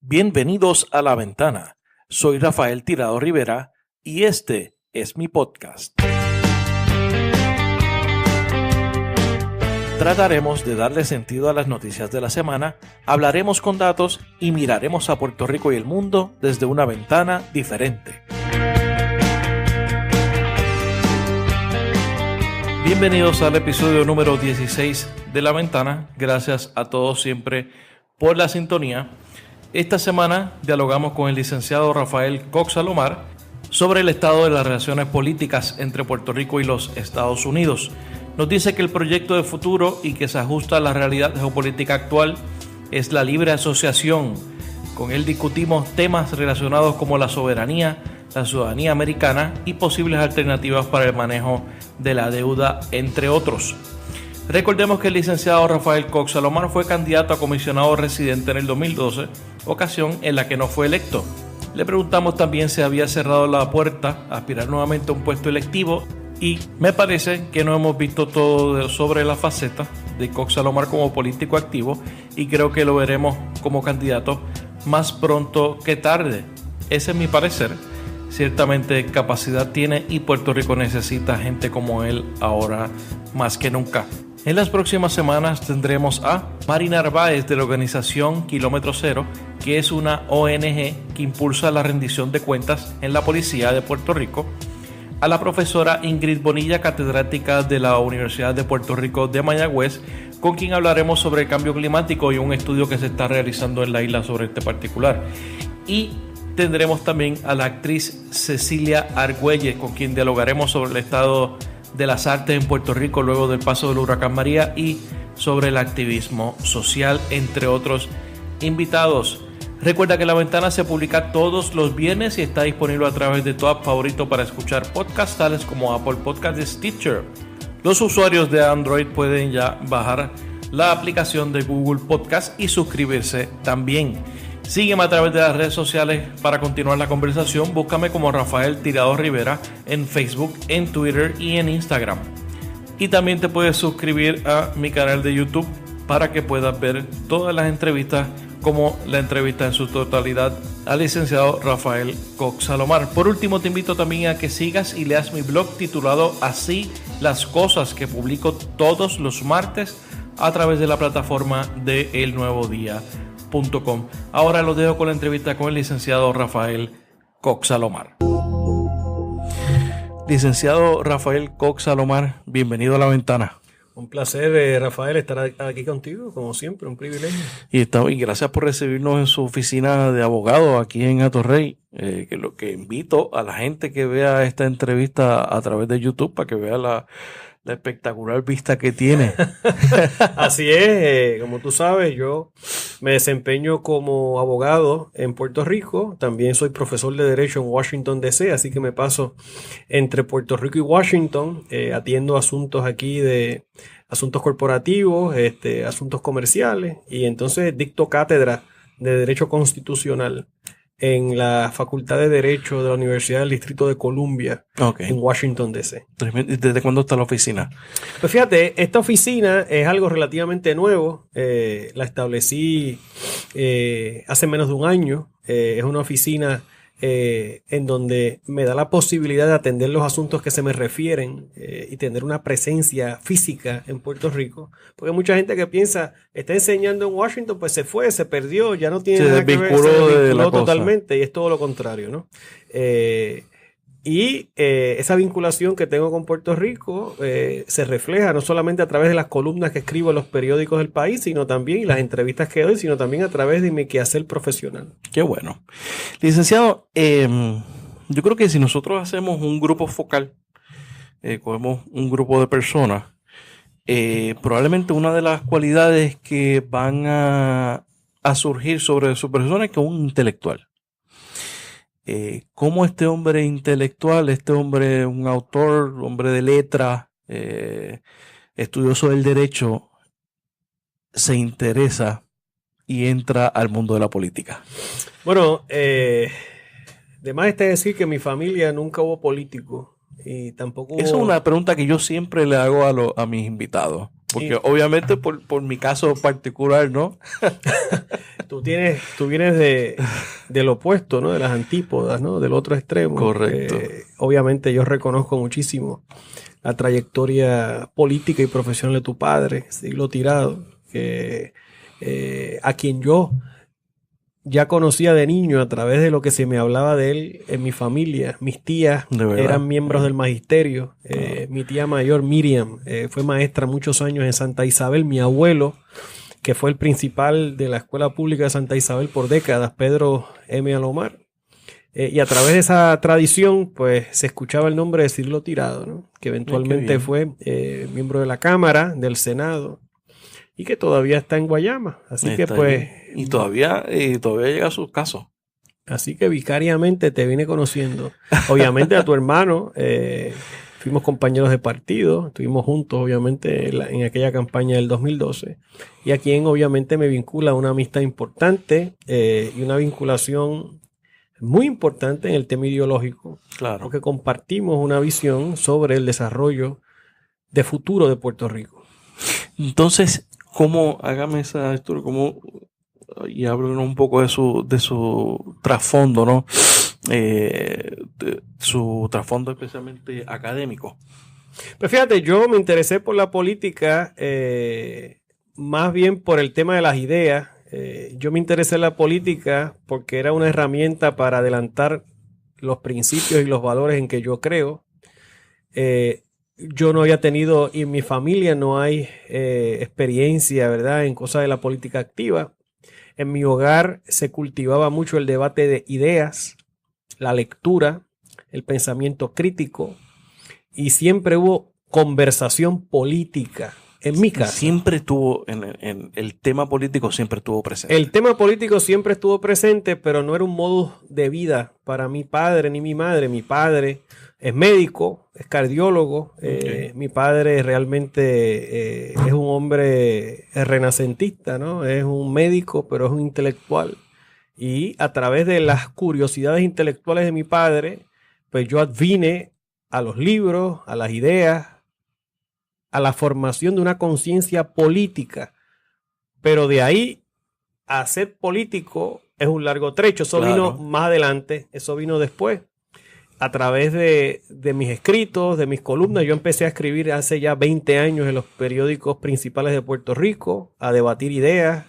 Bienvenidos a La Ventana. Soy Rafael Tirado Rivera y este es mi podcast. Trataremos de darle sentido a las noticias de la semana, hablaremos con datos y miraremos a Puerto Rico y el mundo desde una ventana diferente. Bienvenidos al episodio número 16 de La Ventana. Gracias a todos siempre por la sintonía. Esta semana dialogamos con el licenciado Rafael Cox Salomar sobre el estado de las relaciones políticas entre Puerto Rico y los Estados Unidos. Nos dice que el proyecto de futuro y que se ajusta a la realidad geopolítica actual es la libre asociación. Con él discutimos temas relacionados como la soberanía, la ciudadanía americana y posibles alternativas para el manejo de la deuda, entre otros. Recordemos que el licenciado Rafael Cox Salomar fue candidato a comisionado residente en el 2012, ocasión en la que no fue electo. Le preguntamos también si había cerrado la puerta a aspirar nuevamente a un puesto electivo y me parece que no hemos visto todo sobre la faceta de Cox Salomar como político activo y creo que lo veremos como candidato más pronto que tarde. Ese es mi parecer. Ciertamente capacidad tiene y Puerto Rico necesita gente como él ahora más que nunca. En las próximas semanas tendremos a Mari Narváez de la organización Kilómetro Cero, que es una ONG que impulsa la rendición de cuentas en la policía de Puerto Rico, a la profesora Ingrid Bonilla, catedrática de la Universidad de Puerto Rico de Mayagüez, con quien hablaremos sobre el cambio climático y un estudio que se está realizando en la isla sobre este particular. Y tendremos también a la actriz Cecilia Argüelles, con quien dialogaremos sobre el estado de las artes en Puerto Rico luego del paso del huracán María y sobre el activismo social, entre otros invitados. Recuerda que La Ventana se publica todos los viernes y está disponible a través de tu app favorito para escuchar podcasts tales como Apple Podcasts y Stitcher. Los usuarios de Android pueden ya bajar la aplicación de Google Podcast y suscribirse también. Sígueme a través de las redes sociales para continuar la conversación. Búscame como Rafael Tirado Rivera en Facebook, en Twitter y en Instagram. Y también te puedes suscribir a mi canal de YouTube para que puedas ver todas las entrevistas, como la entrevista en su totalidad al licenciado Rafael Cox Salomar. Por último, te invito también a que sigas y leas mi blog titulado Así las Cosas, que publico todos los martes a través de la plataforma de elnuevodía.com. Ahora los dejo con la entrevista con el licenciado Rafael Cox Salomar. Licenciado Rafael Cox Salomar, bienvenido a La Ventana. Un placer, Rafael, estar aquí contigo, como siempre, un privilegio. Y gracias por recibirnos en su oficina de abogado aquí en Atorrey. Que lo que invito a la gente que vea esta entrevista a través de YouTube para que vea la espectacular vista que tiene. Así es, como tú sabes, yo me desempeño como abogado en Puerto Rico. También soy profesor de Derecho en Washington, D.C., así que me paso entre Puerto Rico y Washington. Atiendo asuntos aquí de asuntos corporativos, asuntos comerciales, y entonces dicto cátedra de Derecho Constitucional en la Facultad de Derecho de la Universidad del Distrito de Columbia, en Washington, D.C. ¿Desde cuándo está la oficina? Pues fíjate, esta oficina es algo relativamente nuevo. La establecí hace menos de un año. Es una oficina en donde me da la posibilidad de atender los asuntos que se me refieren y tener una presencia física en Puerto Rico, porque hay mucha gente que piensa, está enseñando en Washington, pues se fue, se perdió, ya no tiene nada que ver, se desvinculó totalmente, y es todo lo contrario, ¿no? Esa vinculación que tengo con Puerto Rico se refleja no solamente a través de las columnas que escribo en los periódicos del país, sino también, y las entrevistas que doy, sino también a través de mi quehacer profesional. Qué bueno. Licenciado, yo creo que si nosotros hacemos un grupo focal, cogemos un grupo de personas, probablemente una de las cualidades que van a surgir sobre su persona es que es un intelectual. Cómo este hombre intelectual, este hombre, un autor, hombre de letras, estudioso del derecho, se interesa y entra al mundo de la política. Bueno, de más está decir que en mi familia nunca hubo político y tampoco hubo... Esa es una pregunta que yo siempre le hago a mis invitados. Porque obviamente por mi caso particular, ¿no? Tú vienes del opuesto, ¿no? De las antípodas, ¿no? Del otro extremo. Correcto. Obviamente yo reconozco muchísimo la trayectoria política y profesional de tu padre, Siglo Tirado, a quien yo ya conocía de niño a través de lo que se me hablaba de él en mi familia. Mis tías eran miembros del magisterio. Mi tía mayor, Miriam, fue maestra muchos años en Santa Isabel. Mi abuelo, que fue el principal de la Escuela Pública de Santa Isabel por décadas, Pedro M. Alomar. Y a través de esa tradición, pues se escuchaba el nombre de Siglo Tirado, ¿no? Que eventualmente fue miembro de la Cámara, del Senado, y que todavía está en Guayama. Así que pues... Y todavía llega a sus casos. Así que vicariamente te vine conociendo. Obviamente a tu hermano, fuimos compañeros de partido, estuvimos juntos obviamente en aquella campaña del 2012, y a quien obviamente me vincula una amistad importante y una vinculación muy importante en el tema ideológico, Claro. Porque compartimos una visión sobre el desarrollo de futuro de Puerto Rico. Entonces, hágame esa historia, y háblenos un poco de su trasfondo, ¿no? De su trasfondo especialmente académico. Pues fíjate, yo me interesé por la política más bien por el tema de las ideas. Yo me interesé en la política porque era una herramienta para adelantar los principios y los valores en que yo creo. Yo no había tenido, y en mi familia no hay experiencia, ¿verdad?, en cosas de la política activa. En mi hogar se cultivaba mucho el debate de ideas, la lectura, el pensamiento crítico, y siempre hubo conversación política en mi casa. Siempre estuvo, en el tema político siempre estuvo presente. El tema político siempre estuvo presente, pero no era un modo de vida para mi padre ni mi madre. Mi padre es médico, es cardiólogo. Mi padre realmente es un hombre renacentista, ¿no? Es un médico, pero es un intelectual. Y a través de las curiosidades intelectuales de mi padre, pues yo advine a los libros, a las ideas, a la formación de una conciencia política. Pero de ahí a ser político es un largo trecho. Eso vino más adelante, eso vino después. A través de mis escritos, de mis columnas, yo empecé a escribir hace ya 20 años en los periódicos principales de Puerto Rico, a debatir ideas.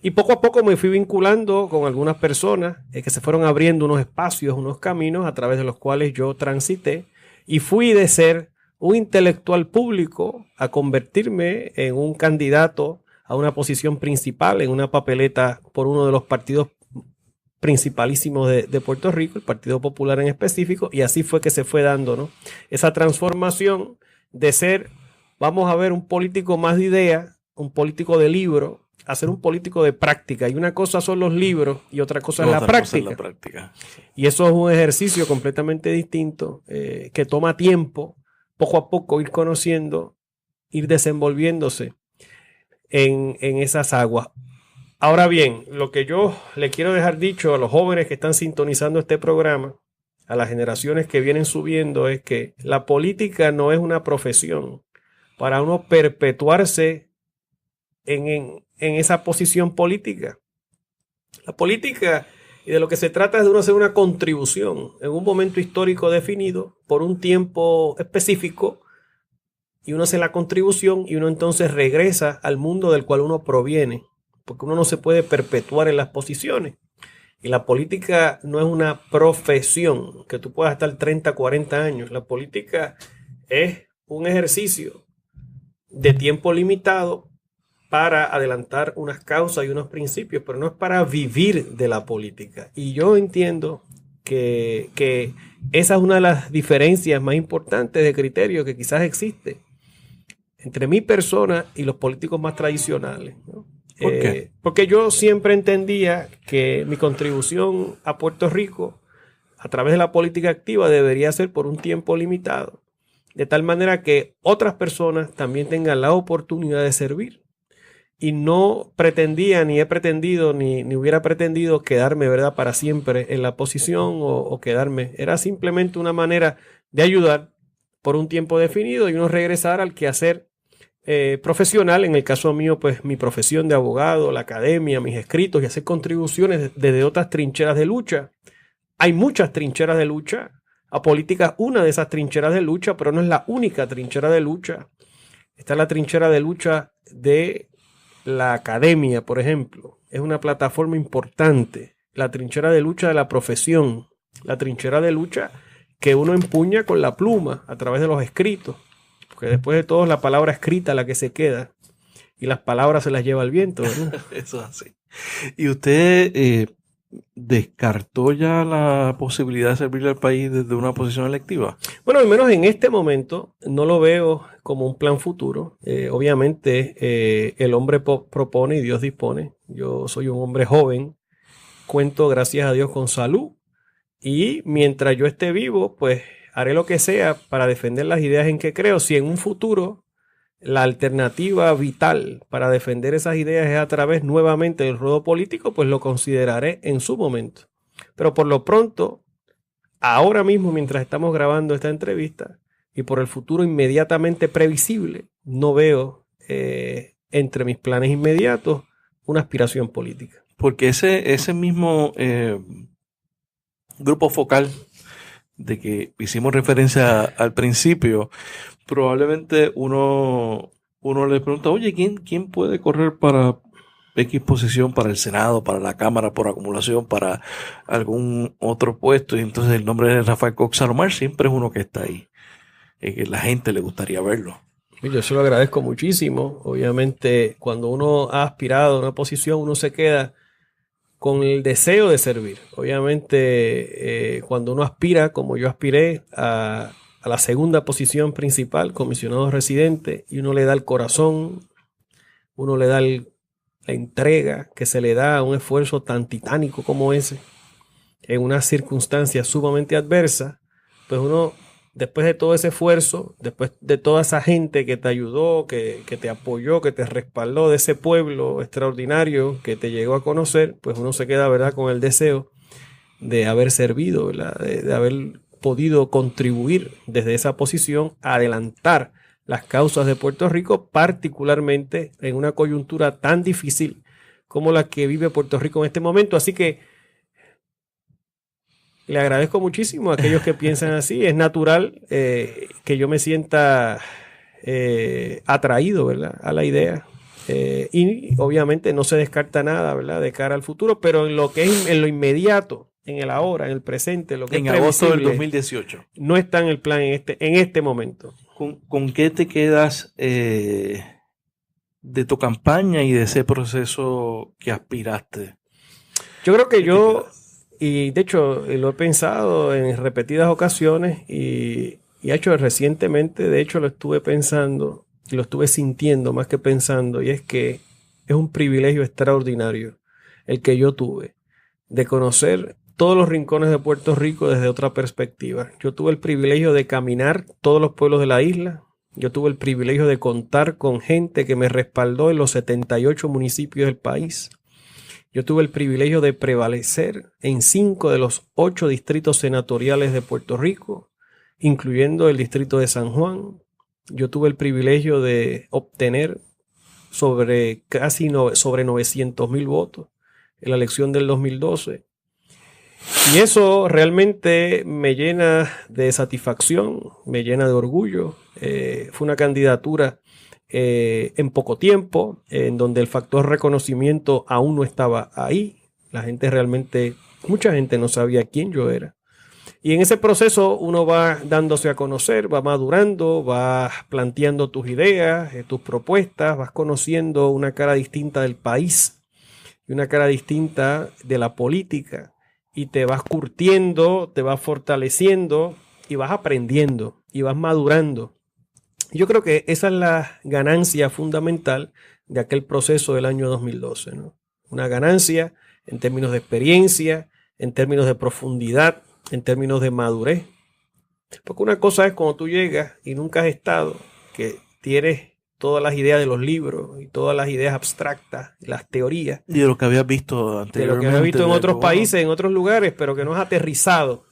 Y poco a poco me fui vinculando con algunas personas que se fueron abriendo unos espacios, unos caminos a través de los cuales yo transité. Y fui de ser un intelectual público a convertirme en un candidato a una posición principal en una papeleta por uno de los partidos principalísimos de Puerto Rico, el Partido Popular en específico, y así fue que se fue dando, ¿no?, esa transformación de ser, vamos a ver, un político más de idea, un político de libro, a ser un político de práctica. Y una cosa son los libros y otra cosa es la práctica. Y eso es un ejercicio completamente distinto que toma tiempo, poco a poco ir conociendo, ir desenvolviéndose en esas aguas. Ahora bien, lo que yo le quiero dejar dicho a los jóvenes que están sintonizando este programa, a las generaciones que vienen subiendo, es que la política no es una profesión para uno perpetuarse en esa posición política. La política, y de lo que se trata, es de uno hacer una contribución en un momento histórico definido por un tiempo específico, y uno hace la contribución y uno entonces regresa al mundo del cual uno proviene, porque uno no se puede perpetuar en las posiciones. Y la política no es una profesión que tú puedas estar 30, 40 años. La política es un ejercicio de tiempo limitado para adelantar unas causas y unos principios, pero no es para vivir de la política. Y yo entiendo que esa es una de las diferencias más importantes de criterio que quizás existe entre mi persona y los políticos más tradicionales, ¿no? ¿Por qué? Porque yo siempre entendía que mi contribución a Puerto Rico a través de la política activa debería ser por un tiempo limitado, de tal manera que otras personas también tengan la oportunidad de servir. Y no pretendía, ni he pretendido, ni hubiera pretendido quedarme, ¿verdad?, para siempre en la posición o quedarme. Era simplemente una manera de ayudar por un tiempo definido y uno regresar al quehacer profesional, en el caso mío, pues mi profesión de abogado, la academia, mis escritos y hacer contribuciones desde otras trincheras de lucha. Hay muchas trincheras de lucha. A política es una de esas trincheras de lucha, pero no es la única trinchera de lucha. Está la trinchera de lucha de la academia, por ejemplo. Es una plataforma importante. La trinchera de lucha de la profesión. La trinchera de lucha que uno empuña con la pluma a través de los escritos. Porque después de todo es la palabra escrita la que se queda. Y las palabras se las lleva el viento, ¿verdad? Eso es así. ¿Y usted descartó ya la posibilidad de servirle al país desde una posición electiva? Bueno, al menos en este momento no lo veo como un plan futuro. Obviamente el hombre propone y Dios dispone. Yo soy un hombre joven, cuento gracias a Dios con salud y mientras yo esté vivo, pues haré lo que sea para defender las ideas en que creo. Si en un futuro la alternativa vital para defender esas ideas es a través nuevamente del ruedo político, pues lo consideraré en su momento. Pero por lo pronto, ahora mismo, mientras estamos grabando esta entrevista, y por el futuro inmediatamente previsible, no veo entre mis planes inmediatos una aspiración política. Porque ese mismo grupo focal de que hicimos referencia al principio, probablemente uno le pregunta, oye, ¿quién puede correr para X posición, para el Senado, para la Cámara, por acumulación, para algún otro puesto? Y entonces el nombre de Rafael Cox Salomar siempre es uno que está ahí, que la gente le gustaría verlo. Yo se lo agradezco muchísimo. Obviamente, cuando uno ha aspirado a una posición, uno se queda con el deseo de servir. Obviamente, cuando uno aspira, como yo aspiré, a la segunda posición principal, comisionado residente, y uno le da el corazón, uno le da la entrega que se le da a un esfuerzo tan titánico como ese, en unas circunstancias sumamente adversas, pues uno, después de todo ese esfuerzo, después de toda esa gente que te ayudó, que te apoyó, que te respaldó, de ese pueblo extraordinario que te llegó a conocer, pues uno se queda, ¿verdad?, con el deseo de haber servido, ¿verdad?, de haber podido contribuir desde esa posición a adelantar las causas de Puerto Rico, particularmente en una coyuntura tan difícil como la que vive Puerto Rico en este momento. Así que le agradezco muchísimo a aquellos que piensan así. Es natural que yo me sienta atraído, ¿verdad?, a la idea. Y obviamente no se descarta nada, ¿verdad?, de cara al futuro, pero en lo que es en lo inmediato, en el ahora, en el presente, lo que en es agosto del 2018. No está en el plan en este momento. ¿Con qué te quedas de tu campaña y de ese proceso que aspiraste? Yo creo que y de hecho lo he pensado en repetidas ocasiones y hecho recientemente, de hecho lo estuve pensando y lo estuve sintiendo más que pensando, y es que es un privilegio extraordinario el que yo tuve de conocer todos los rincones de Puerto Rico desde otra perspectiva. Yo tuve el privilegio de caminar todos los pueblos de la isla. Yo tuve el privilegio de contar con gente que me respaldó en los 78 municipios del país. Yo tuve el privilegio de prevalecer en 5 de los 8 distritos senatoriales de Puerto Rico, incluyendo el distrito de San Juan. Yo tuve el privilegio de obtener sobre 900,000 votos en la elección del 2012. Y eso realmente me llena de satisfacción, me llena de orgullo. Fue una candidatura en poco tiempo, en donde el factor reconocimiento aún no estaba ahí. Mucha gente no sabía quién yo era. Y en ese proceso uno va dándose a conocer, va madurando, vas planteando tus ideas, tus propuestas, vas conociendo una cara distinta del país y una cara distinta de la política. Y te vas curtiendo, te vas fortaleciendo y vas aprendiendo y vas madurando. Yo creo que esa es la ganancia fundamental de aquel proceso del año 2012, ¿no? Una ganancia en términos de experiencia, en términos de profundidad, en términos de madurez. Porque una cosa es cuando tú llegas y nunca has estado, que tienes todas las ideas de los libros y todas las ideas abstractas, las teorías. Y de lo que habías visto anteriormente. De lo que habías visto en otros países, en otros lugares, pero que no has aterrizado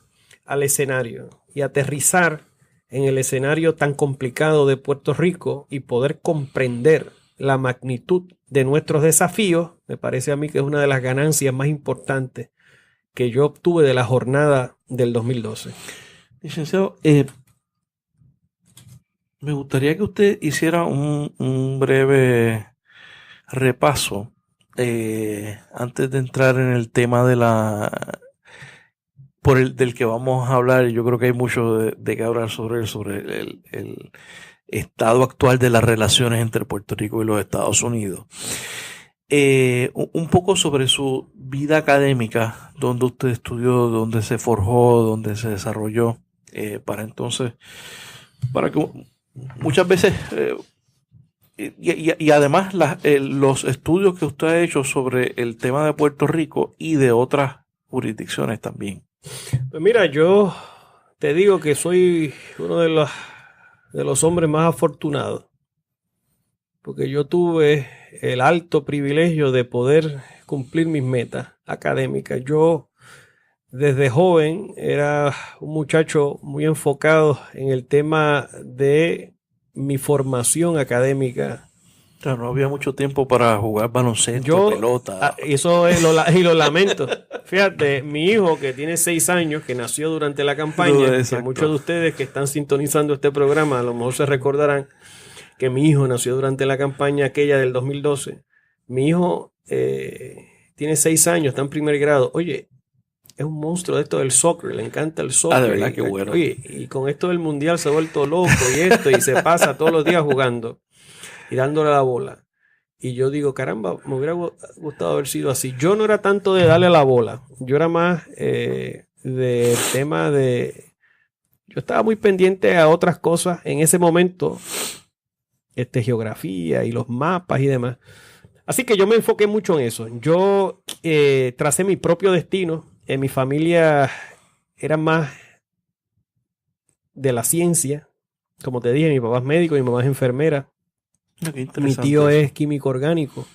al escenario. Y aterrizar en el escenario tan complicado de Puerto Rico y poder comprender la magnitud de nuestros desafíos, me parece a mí que es una de las ganancias más importantes que yo obtuve de la jornada del 2012. Licenciado, me gustaría que usted hiciera un breve repaso antes de entrar en el tema de del que vamos a hablar. Yo creo que hay mucho de que hablar sobre el estado actual de las relaciones entre Puerto Rico y los Estados Unidos. Un poco sobre su vida académica, donde usted estudió, donde se forjó, donde se desarrolló, para que muchas veces, y además los estudios que usted ha hecho sobre el tema de Puerto Rico y de otras jurisdicciones también. Pues mira, yo te digo que soy uno de los hombres más afortunados, porque yo tuve el alto privilegio de poder cumplir mis metas académicas. Yo desde joven era un muchacho muy enfocado en el tema de mi formación académica. O sea, no había mucho tiempo para jugar baloncesto, pelota. Eso es y lo lamento. Fíjate, mi hijo que tiene 6 años, que nació durante la campaña, que muchos de ustedes que están sintonizando este programa a lo mejor se recordarán que mi hijo nació durante la campaña aquella del 2012. Mi hijo tiene 6 años, está en primer grado. Oye, es un monstruo de esto del soccer, le encanta el soccer. De verdad, qué bueno. Oye, y con esto del mundial se ha vuelto loco y se pasa todos los días jugando y dándole la bola. Y yo digo, caramba, me hubiera gustado haber sido así. Yo no era tanto de darle la bola, yo era más del tema de... Yo estaba muy pendiente a otras cosas en ese momento, geografía y los mapas y demás. Así que yo me enfoqué mucho en eso. Yo tracé mi propio destino. En mi familia era más de la ciencia. Como te dije, mi papá es médico, mi mamá es enfermera. Mi tío es químico orgánico.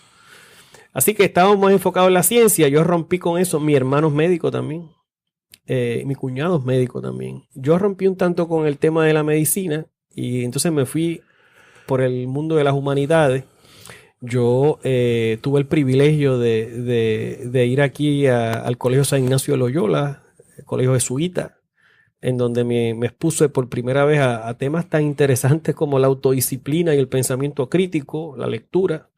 Así que estábamos más enfocados en la ciencia. Yo rompí con eso. Mi hermano es médico también. Mi cuñado es médico también. Yo rompí un tanto con el tema de la medicina y entonces me fui por el mundo de las humanidades. Yo tuve el privilegio de ir aquí al Colegio San Ignacio de Loyola, el Colegio Jesuita, en donde me expuse por primera vez a temas tan interesantes como la autodisciplina y el pensamiento crítico, la lectura.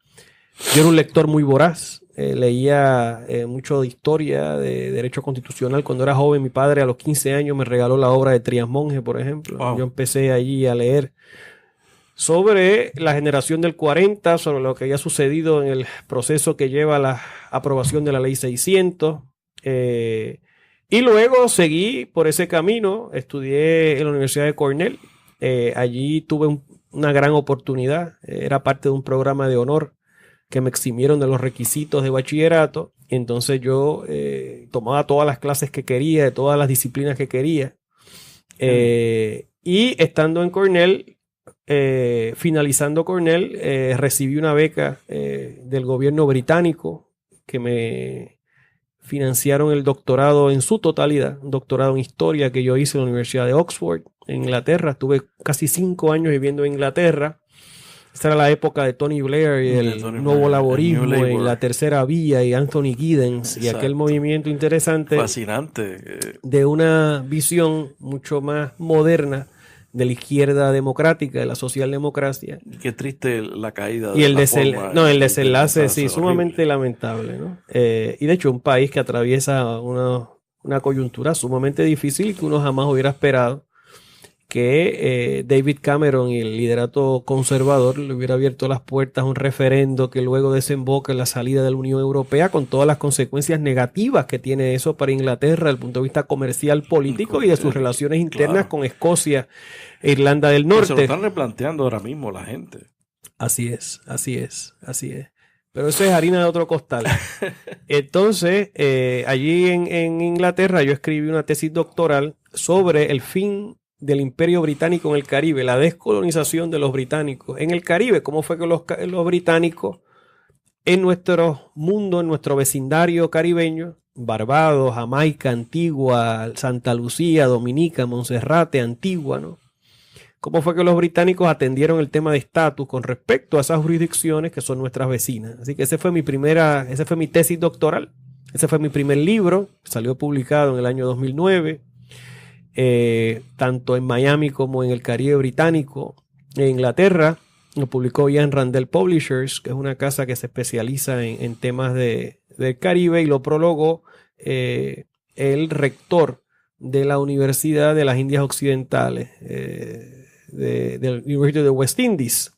Yo era un lector muy voraz, leía mucho de historia, de derecho constitucional. Cuando era joven, mi padre a los 15 años me regaló la obra de Trías Monge, por ejemplo. Wow. Yo empecé allí a leer sobre la generación del 40, sobre lo que había sucedido en el proceso que lleva a la aprobación de la ley 600. Y luego seguí por ese camino, estudié en la Universidad de Cornell. Allí tuve una gran oportunidad, era parte de un programa de honor que me eximieron de los requisitos de bachillerato. Entonces yo tomaba todas las clases que quería, de todas las disciplinas que quería. Y estando en Cornell, finalizando Cornell, recibí una beca del gobierno británico que me financiaron el doctorado en su totalidad, un doctorado en historia que yo hice en la Universidad de Oxford, en Inglaterra. Estuve casi 5 años viviendo en Inglaterra. Esta era la época de Tony Blair y el nuevo laborismo y la tercera vía y Anthony Giddens. Exacto. Y aquel movimiento interesante, fascinante, de una visión mucho más moderna de la izquierda democrática, de la socialdemocracia. Qué triste la caída. Y el desenlace, sí, sumamente lamentable, ¿no? Y de hecho un país que atraviesa una coyuntura sumamente difícil y que uno jamás hubiera esperado que David Cameron y el liderato conservador le hubiera abierto las puertas a un referendo que luego desemboca en la salida de la Unión Europea, con todas las consecuencias negativas que tiene eso para Inglaterra desde el punto de vista comercial, político y de sus relaciones internas, claro, con Escocia e Irlanda del Norte. Se lo están replanteando ahora mismo la gente. Así es. Pero eso es harina de otro costal. Entonces, allí en Inglaterra yo escribí una tesis doctoral sobre el fin del Imperio Británico en el Caribe, la descolonización de los británicos en el Caribe. ¿Cómo fue que los británicos en nuestro mundo, en nuestro vecindario caribeño, Barbados, Jamaica, Antigua, Santa Lucía, Dominica, Monserrate, Antigua, ¿no?, cómo fue que los británicos atendieron el tema de estatus con respecto a esas jurisdicciones que son nuestras vecinas. Así que esa fue mi tesis doctoral. Ese fue mi primer libro, salió publicado en el año 2009, tanto en Miami como en el Caribe británico, en Inglaterra. Lo publicó Ian Randell Publishers, que es una casa que se especializa en temas del Caribe, y lo prologó el rector de la Universidad de las Indias Occidentales, del University de West Indies.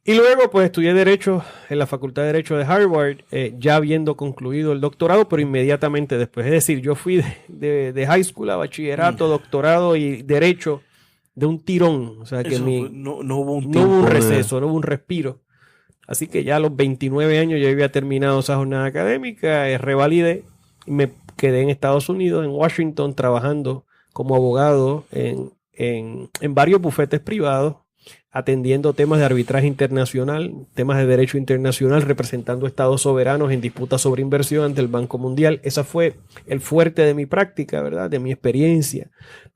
Y luego pues estudié Derecho en la Facultad de Derecho de Harvard, ya habiendo concluido el doctorado, pero inmediatamente después. Es decir, yo fui de high school a bachillerato, doctorado y Derecho de un tirón. O sea que no hubo un receso, no hubo un respiro. Así que ya a los 29 años yo había terminado esa jornada académica, revalidé y me quedé en Estados Unidos, en Washington, trabajando como abogado en varios bufetes privados, atendiendo temas de arbitraje internacional, temas de derecho internacional, representando estados soberanos en disputas sobre inversión ante el Banco Mundial. Ese fue el fuerte de mi práctica, ¿verdad? De mi experiencia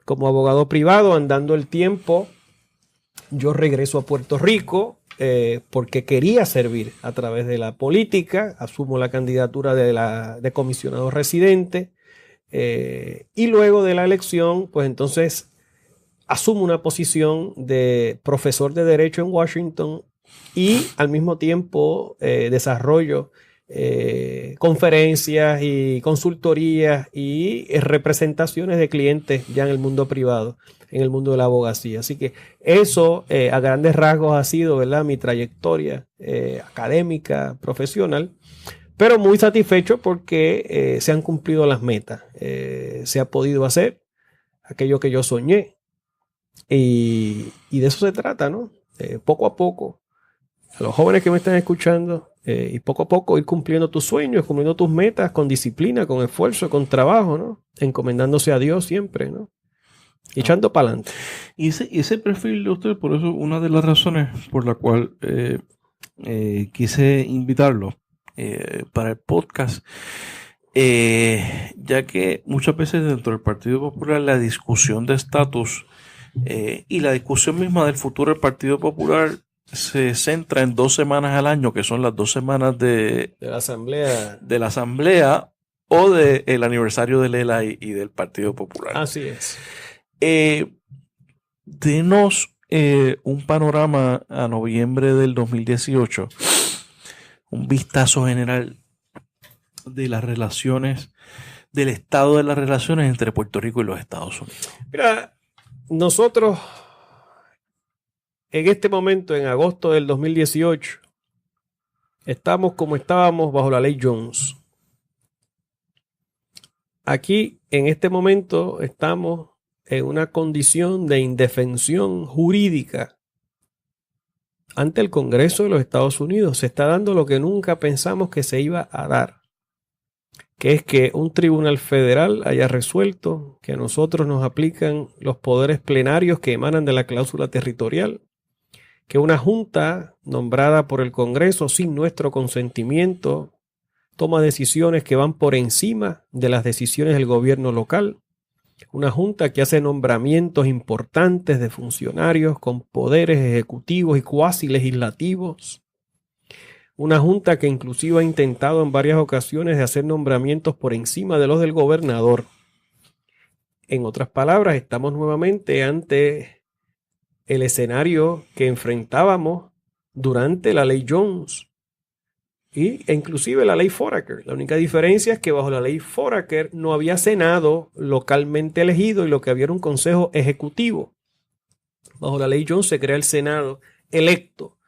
como abogado privado. Andando el tiempo, yo regreso a Puerto Rico porque quería servir a través de la política. Asumo la candidatura de comisionado residente y luego de la elección, pues entonces asumo una posición de profesor de Derecho en Washington y al mismo tiempo desarrollo conferencias y consultorías y representaciones de clientes ya en el mundo privado, en el mundo de la abogacía. Así que eso a grandes rasgos ha sido, ¿verdad?, mi trayectoria académica, profesional, pero muy satisfecho porque se han cumplido las metas. Se ha podido hacer aquello que yo soñé. Y de eso se trata, ¿no? Poco a poco, a los jóvenes que me están escuchando, y poco a poco ir cumpliendo tus sueños, cumpliendo tus metas con disciplina, con esfuerzo, con trabajo, ¿no? Encomendándose a Dios siempre, ¿no? Y echando para adelante. Y ese perfil de usted, por eso una de las razones por la cual quise invitarlo para el podcast, ya que muchas veces dentro del Partido Popular la discusión de estatus y la discusión misma del futuro del Partido Popular se centra en 2 semanas al año, que son las 2 semanas de la asamblea o del aniversario del ELA y del Partido Popular. Así es. Denos un panorama a noviembre del 2018, un vistazo general de las relaciones, del estado de las relaciones entre Puerto Rico y los Estados Unidos. Mira, nosotros en este momento, en agosto del 2018, estamos como estábamos bajo la ley Jones. Aquí, en este momento, estamos en una condición de indefensión jurídica ante el Congreso de los Estados Unidos. Se está dando lo que nunca pensamos que se iba a dar, que es que un tribunal federal haya resuelto que a nosotros nos aplican los poderes plenarios que emanan de la cláusula territorial, que una junta nombrada por el Congreso sin nuestro consentimiento toma decisiones que van por encima de las decisiones del gobierno local, una junta que hace nombramientos importantes de funcionarios con poderes ejecutivos y cuasi legislativos, una junta que inclusive ha intentado en varias ocasiones de hacer nombramientos por encima de los del gobernador. En otras palabras, estamos nuevamente ante el escenario que enfrentábamos durante la ley Jones e inclusive la ley Foraker. La única diferencia es que bajo la ley Foraker no había Senado localmente elegido y lo que había era un consejo ejecutivo. Bajo la ley Jones se crea el Senado electo.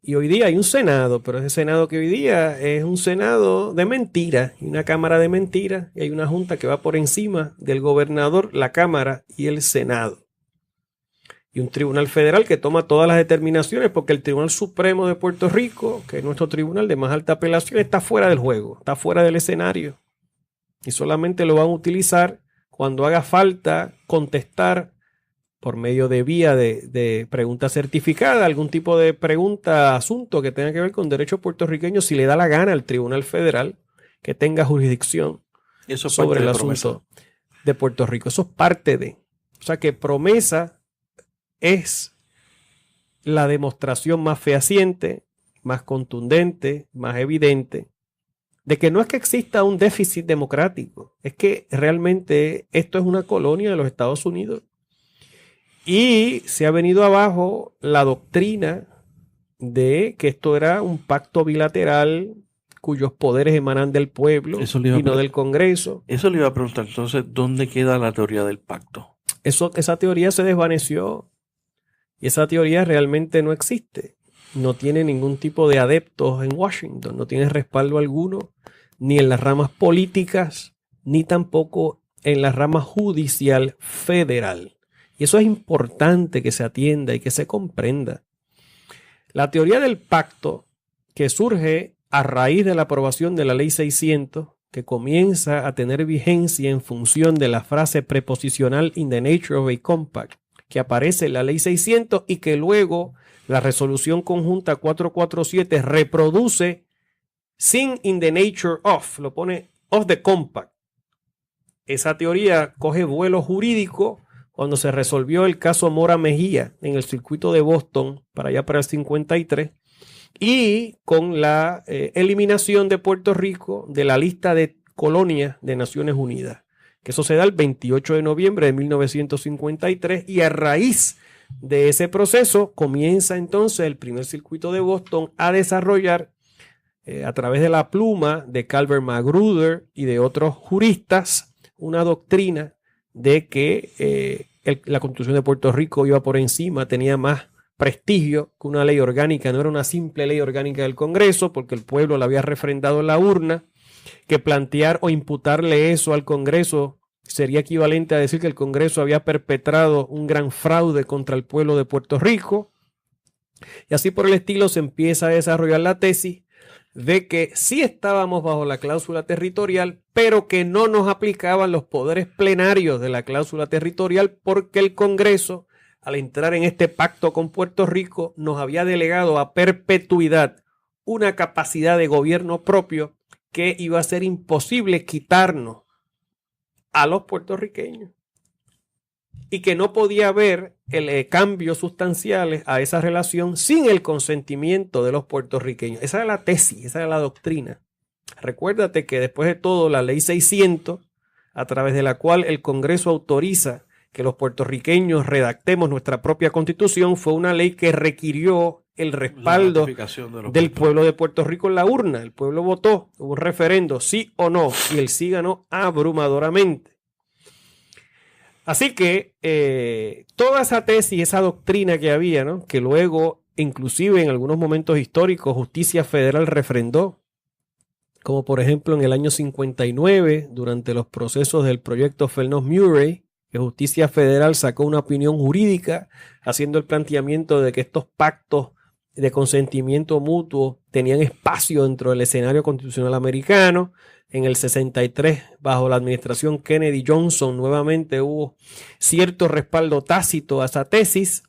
Y hoy día hay un Senado, pero ese Senado que hoy día es un Senado de mentiras y una Cámara de mentiras, y hay una Junta que va por encima del gobernador, la Cámara y el Senado. Y un tribunal federal que toma todas las determinaciones, porque el Tribunal Supremo de Puerto Rico, que es nuestro tribunal de más alta apelación, está fuera del juego, está fuera del escenario. Y solamente lo van a utilizar cuando haga falta contestar por medio de vía de pregunta certificada, algún tipo de pregunta, asunto que tenga que ver con derecho puertorriqueño, si le da la gana al Tribunal Federal que tenga jurisdicción sobre el asunto de Puerto Rico. Eso es parte de. O sea que promesa es la demostración más fehaciente, más contundente, más evidente, de que no es que exista un déficit democrático, es que realmente esto es una colonia de los Estados Unidos. Y se ha venido abajo la doctrina de que esto era un pacto bilateral cuyos poderes emanan del pueblo y no del Congreso. Eso le iba a preguntar, entonces, ¿dónde queda la teoría del pacto? Esa teoría se desvaneció y esa teoría realmente no existe. No tiene ningún tipo de adeptos en Washington, no tiene respaldo alguno, ni en las ramas políticas, ni tampoco en la rama judicial federal. Y eso es importante que se atienda y que se comprenda. La teoría del pacto, que surge a raíz de la aprobación de la Ley 600, que comienza a tener vigencia en función de la frase preposicional "in the nature of a compact", que aparece en la Ley 600 y que luego la resolución conjunta 447 reproduce sin "in the nature of", lo pone "of the compact". Esa teoría coge vuelo jurídico cuando se resolvió el caso Mora Mejía en el circuito de Boston para allá para el 53 y con la eliminación de Puerto Rico de la lista de colonias de Naciones Unidas, que eso se da el 28 de noviembre de 1953 y a raíz de ese proceso comienza entonces el primer circuito de Boston a desarrollar a través de la pluma de Calvert Magruder y de otros juristas una doctrina de que la Constitución de Puerto Rico iba por encima, tenía más prestigio que una ley orgánica, no era una simple ley orgánica del Congreso porque el pueblo la había refrendado en la urna, que plantear o imputarle eso al Congreso sería equivalente a decir que el Congreso había perpetrado un gran fraude contra el pueblo de Puerto Rico. Y así por el estilo se empieza a desarrollar la tesis de que sí estábamos bajo la cláusula territorial, pero que no nos aplicaban los poderes plenarios de la cláusula territorial porque el Congreso, al entrar en este pacto con Puerto Rico, nos había delegado a perpetuidad una capacidad de gobierno propio que iba a ser imposible quitarnos a los puertorriqueños y que no podía haber cambios sustanciales a esa relación sin el consentimiento de los puertorriqueños. Esa era la tesis, esa era la doctrina. Recuérdate que después de todo la Ley 600, a través de la cual el Congreso autoriza que los puertorriqueños redactemos nuestra propia constitución, fue una ley que requirió el respaldo del pueblo de Puerto Rico en la urna. El pueblo votó, hubo un referendo, sí o no, y el sí ganó abrumadoramente. Así que toda esa tesis, esa doctrina que había, ¿no?, que luego, inclusive en algunos momentos históricos, Justicia Federal refrendó, como por ejemplo en el año 59, durante los procesos del proyecto Fellnox-Murray, que Justicia Federal sacó una opinión jurídica haciendo el planteamiento de que estos pactos de consentimiento mutuo tenían espacio dentro del escenario constitucional americano. En el 63, bajo la administración Kennedy Johnson, nuevamente hubo cierto respaldo tácito a esa tesis.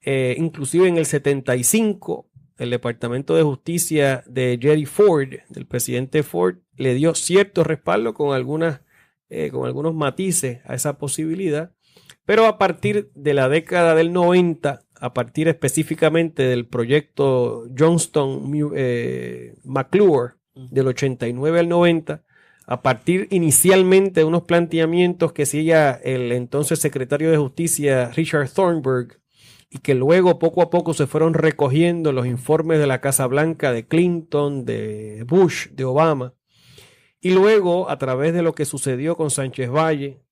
Inclusive en el 75, el Departamento de Justicia de Jerry Ford, del presidente Ford, le dio cierto respaldo con algunos matices a esa posibilidad. Pero a partir de la década del 90, a partir específicamente del proyecto Johnston-McClure, del 89 al 90, a partir inicialmente de unos planteamientos que hacía el entonces secretario de Justicia Richard Thornburg y que luego poco a poco se fueron recogiendo los informes de la Casa Blanca de Clinton, de Bush, de Obama, y luego a través de lo que sucedió con Sánchez Valle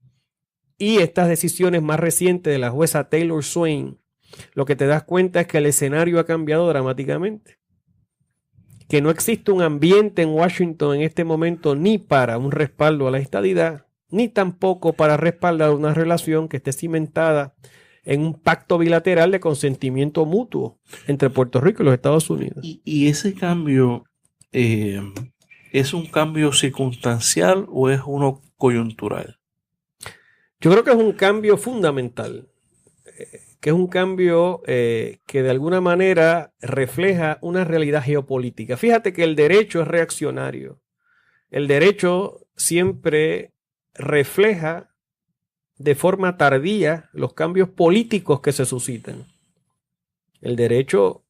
y estas decisiones más recientes de la jueza Taylor Swain, lo que te das cuenta es que el escenario ha cambiado dramáticamente. Que no existe un ambiente en Washington en este momento ni para un respaldo a la estadidad, ni tampoco para respaldar una relación que esté cimentada en un pacto bilateral de consentimiento mutuo entre Puerto Rico y los Estados Unidos. ¿Y ese cambio es un cambio circunstancial o es uno coyuntural? Yo creo que es un cambio fundamental. Que es un cambio que de alguna manera refleja una realidad geopolítica. Fíjate que el derecho es reaccionario. El derecho siempre refleja de forma tardía los cambios políticos que se suscitan. El derecho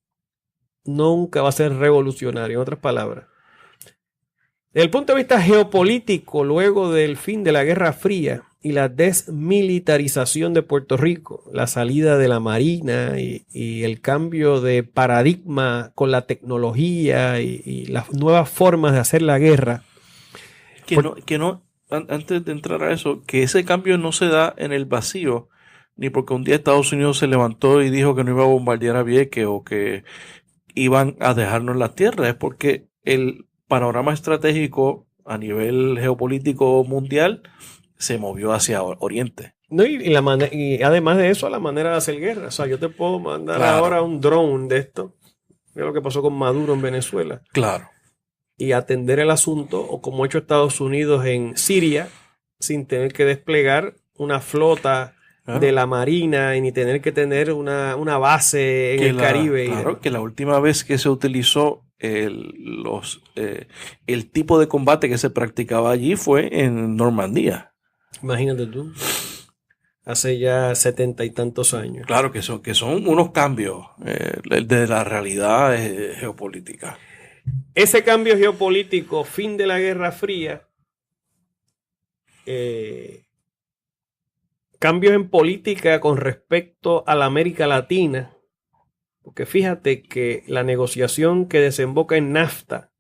nunca va a ser revolucionario, en otras palabras. Desde el punto de vista geopolítico, luego del fin de la Guerra Fría y la desmilitarización de Puerto Rico, la salida de la Marina y el cambio de paradigma con la tecnología y las nuevas formas de hacer la guerra. Antes de entrar a eso, que ese cambio no se da en el vacío, ni porque un día Estados Unidos se levantó y dijo que no iba a bombardear a Vieques o que iban a dejarnos la tierra, es porque el panorama estratégico a nivel geopolítico mundial se movió hacia Oriente. No, y además de eso, la manera de hacer guerra. O sea, yo te puedo mandar ahora un drone de esto. Mira lo que pasó con Maduro en Venezuela. Claro. Y atender el asunto, o como ha hecho Estados Unidos en Siria, sin tener que desplegar una flota de la Marina y ni tener que tener una base en el Caribe. Claro, que la última vez que se utilizó el tipo de combate que se practicaba allí fue en Normandía. Imagínate tú. Hace ya 70 y tantos años. Claro que son unos cambios de la realidad geopolítica. Ese cambio geopolítico, fin de la Guerra Fría, cambios en política con respecto a la América Latina, porque fíjate que la negociación que desemboca en NAFTA,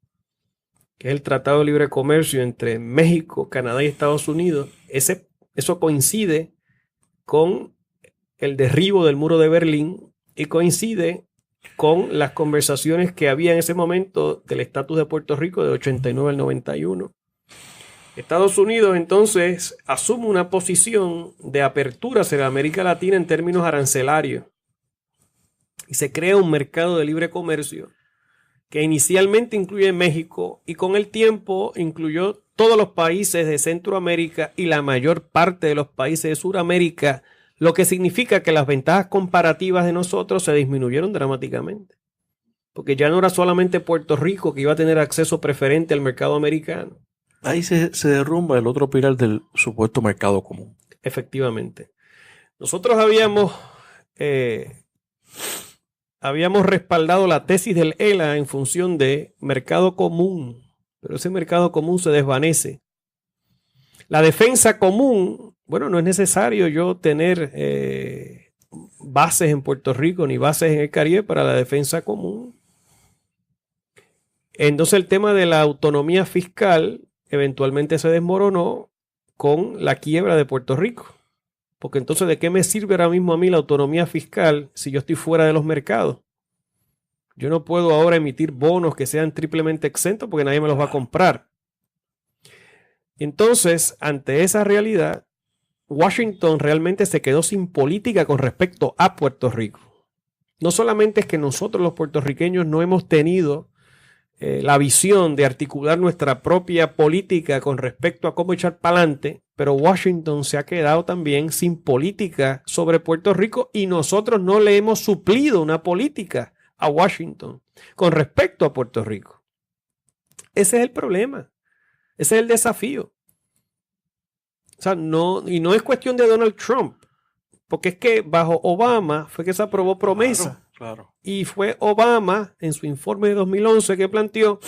que es el Tratado de Libre Comercio entre México, Canadá y Estados Unidos, eso coincide con el derribo del muro de Berlín y coincide con las conversaciones que había en ese momento del estatus de Puerto Rico de 89 al 91. Estados Unidos entonces asume una posición de apertura hacia América Latina en términos arancelarios y se crea un mercado de libre comercio que inicialmente incluye México y con el tiempo incluyó todos los países de Centroamérica y la mayor parte de los países de Sudamérica, lo que significa que las ventajas comparativas de nosotros se disminuyeron dramáticamente. Porque ya no era solamente Puerto Rico que iba a tener acceso preferente al mercado americano. Ahí se derrumba el otro pilar del supuesto mercado común. Efectivamente. Nosotros habíamos respaldado la tesis del ELA en función de mercado común, pero ese mercado común se desvanece. La defensa común, bueno, no es necesario yo tener bases en Puerto Rico ni bases en el Caribe para la defensa común. Entonces el tema de la autonomía fiscal eventualmente se desmoronó con la quiebra de Puerto Rico. Porque entonces, ¿de qué me sirve ahora mismo a mí la autonomía fiscal si yo estoy fuera de los mercados? Yo no puedo ahora emitir bonos que sean triplemente exentos porque nadie me los va a comprar. Entonces, ante esa realidad, Washington realmente se quedó sin política con respecto a Puerto Rico. No solamente es que nosotros los puertorriqueños no hemos tenido la visión de articular nuestra propia política con respecto a cómo echar para adelante, pero Washington se ha quedado también sin política sobre Puerto Rico y nosotros no le hemos suplido una política a Washington con respecto a Puerto Rico. Ese es el problema. Ese es el desafío. O sea, no es cuestión de Donald Trump, porque es que bajo Obama fue que se aprobó promesa. Claro. Y fue Obama en su informe de 2011 que planteó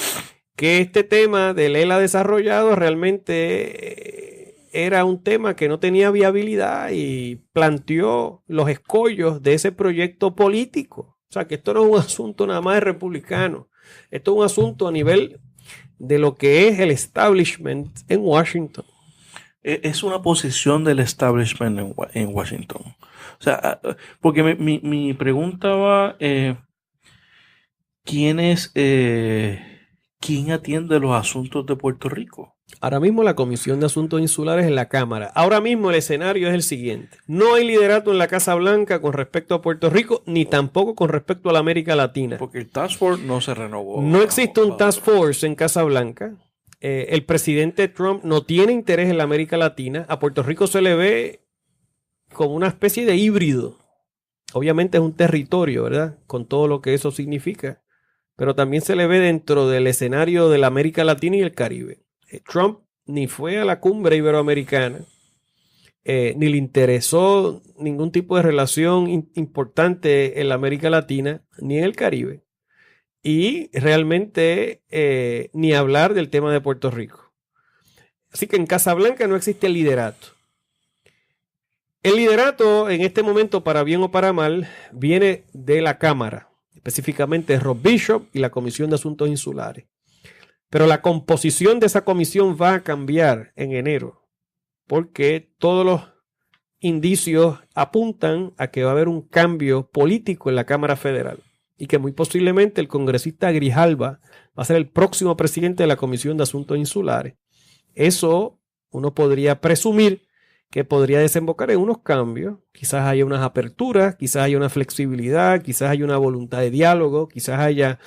que este tema del ELA desarrollado realmente era un tema que no tenía viabilidad y planteó los escollos de ese proyecto político. O sea, que esto no es un asunto nada más de republicano. Esto es un asunto a nivel de lo que es el establishment en Washington. Es una posición del establishment en Washington. O sea, porque mi pregunta va, ¿quién atiende los asuntos de Puerto Rico? Ahora mismo la Comisión de Asuntos Insulares en la Cámara. Ahora mismo el escenario es el siguiente. No hay liderato en la Casa Blanca con respecto a Puerto Rico, ni tampoco con respecto a la América Latina. Porque el Task Force no se renovó. No existe un Task Force en Casa Blanca. El presidente Trump no tiene interés en la América Latina. A Puerto Rico se le ve como una especie de híbrido. Obviamente es un territorio, ¿verdad? Con todo lo que eso significa. Pero también se le ve dentro del escenario de la América Latina y el Caribe. Trump ni fue a la cumbre iberoamericana, ni le interesó ningún tipo de relación importante en la América Latina ni en el Caribe. Y realmente ni hablar del tema de Puerto Rico. Así que en Casablanca no existe liderato. El liderato en este momento, para bien o para mal, viene de la Cámara, específicamente Rob Bishop y la Comisión de Asuntos Insulares. Pero la composición de esa comisión va a cambiar en enero, porque todos los indicios apuntan a que va a haber un cambio político en la Cámara Federal y que muy posiblemente el congresista Grijalva va a ser el próximo presidente de la Comisión de Asuntos Insulares. Eso uno podría presumir que podría desembocar en unos cambios. Quizás haya unas aperturas, quizás haya una flexibilidad, quizás haya una voluntad de diálogo, quizás haya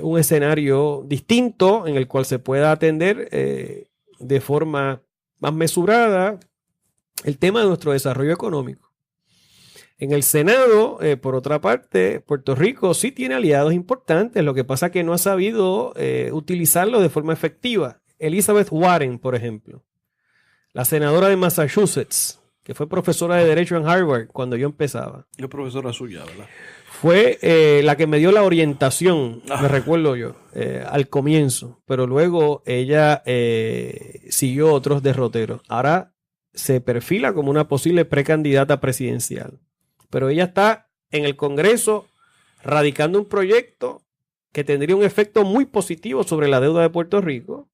un escenario distinto en el cual se pueda atender de forma más mesurada el tema de nuestro desarrollo económico. En el Senado, por otra parte, Puerto Rico sí tiene aliados importantes, lo que pasa es que no ha sabido utilizarlo de forma efectiva. Elizabeth Warren, por ejemplo, la senadora de Massachusetts, que fue profesora de Derecho en Harvard cuando yo empezaba. Es profesora suya, ¿verdad? Fue la que me dio la orientación, me recuerdo yo, al comienzo, pero luego ella siguió otros derroteros. Ahora se perfila como una posible precandidata presidencial, pero ella está en el Congreso radicando un proyecto que tendría un efecto muy positivo sobre la deuda de Puerto Rico,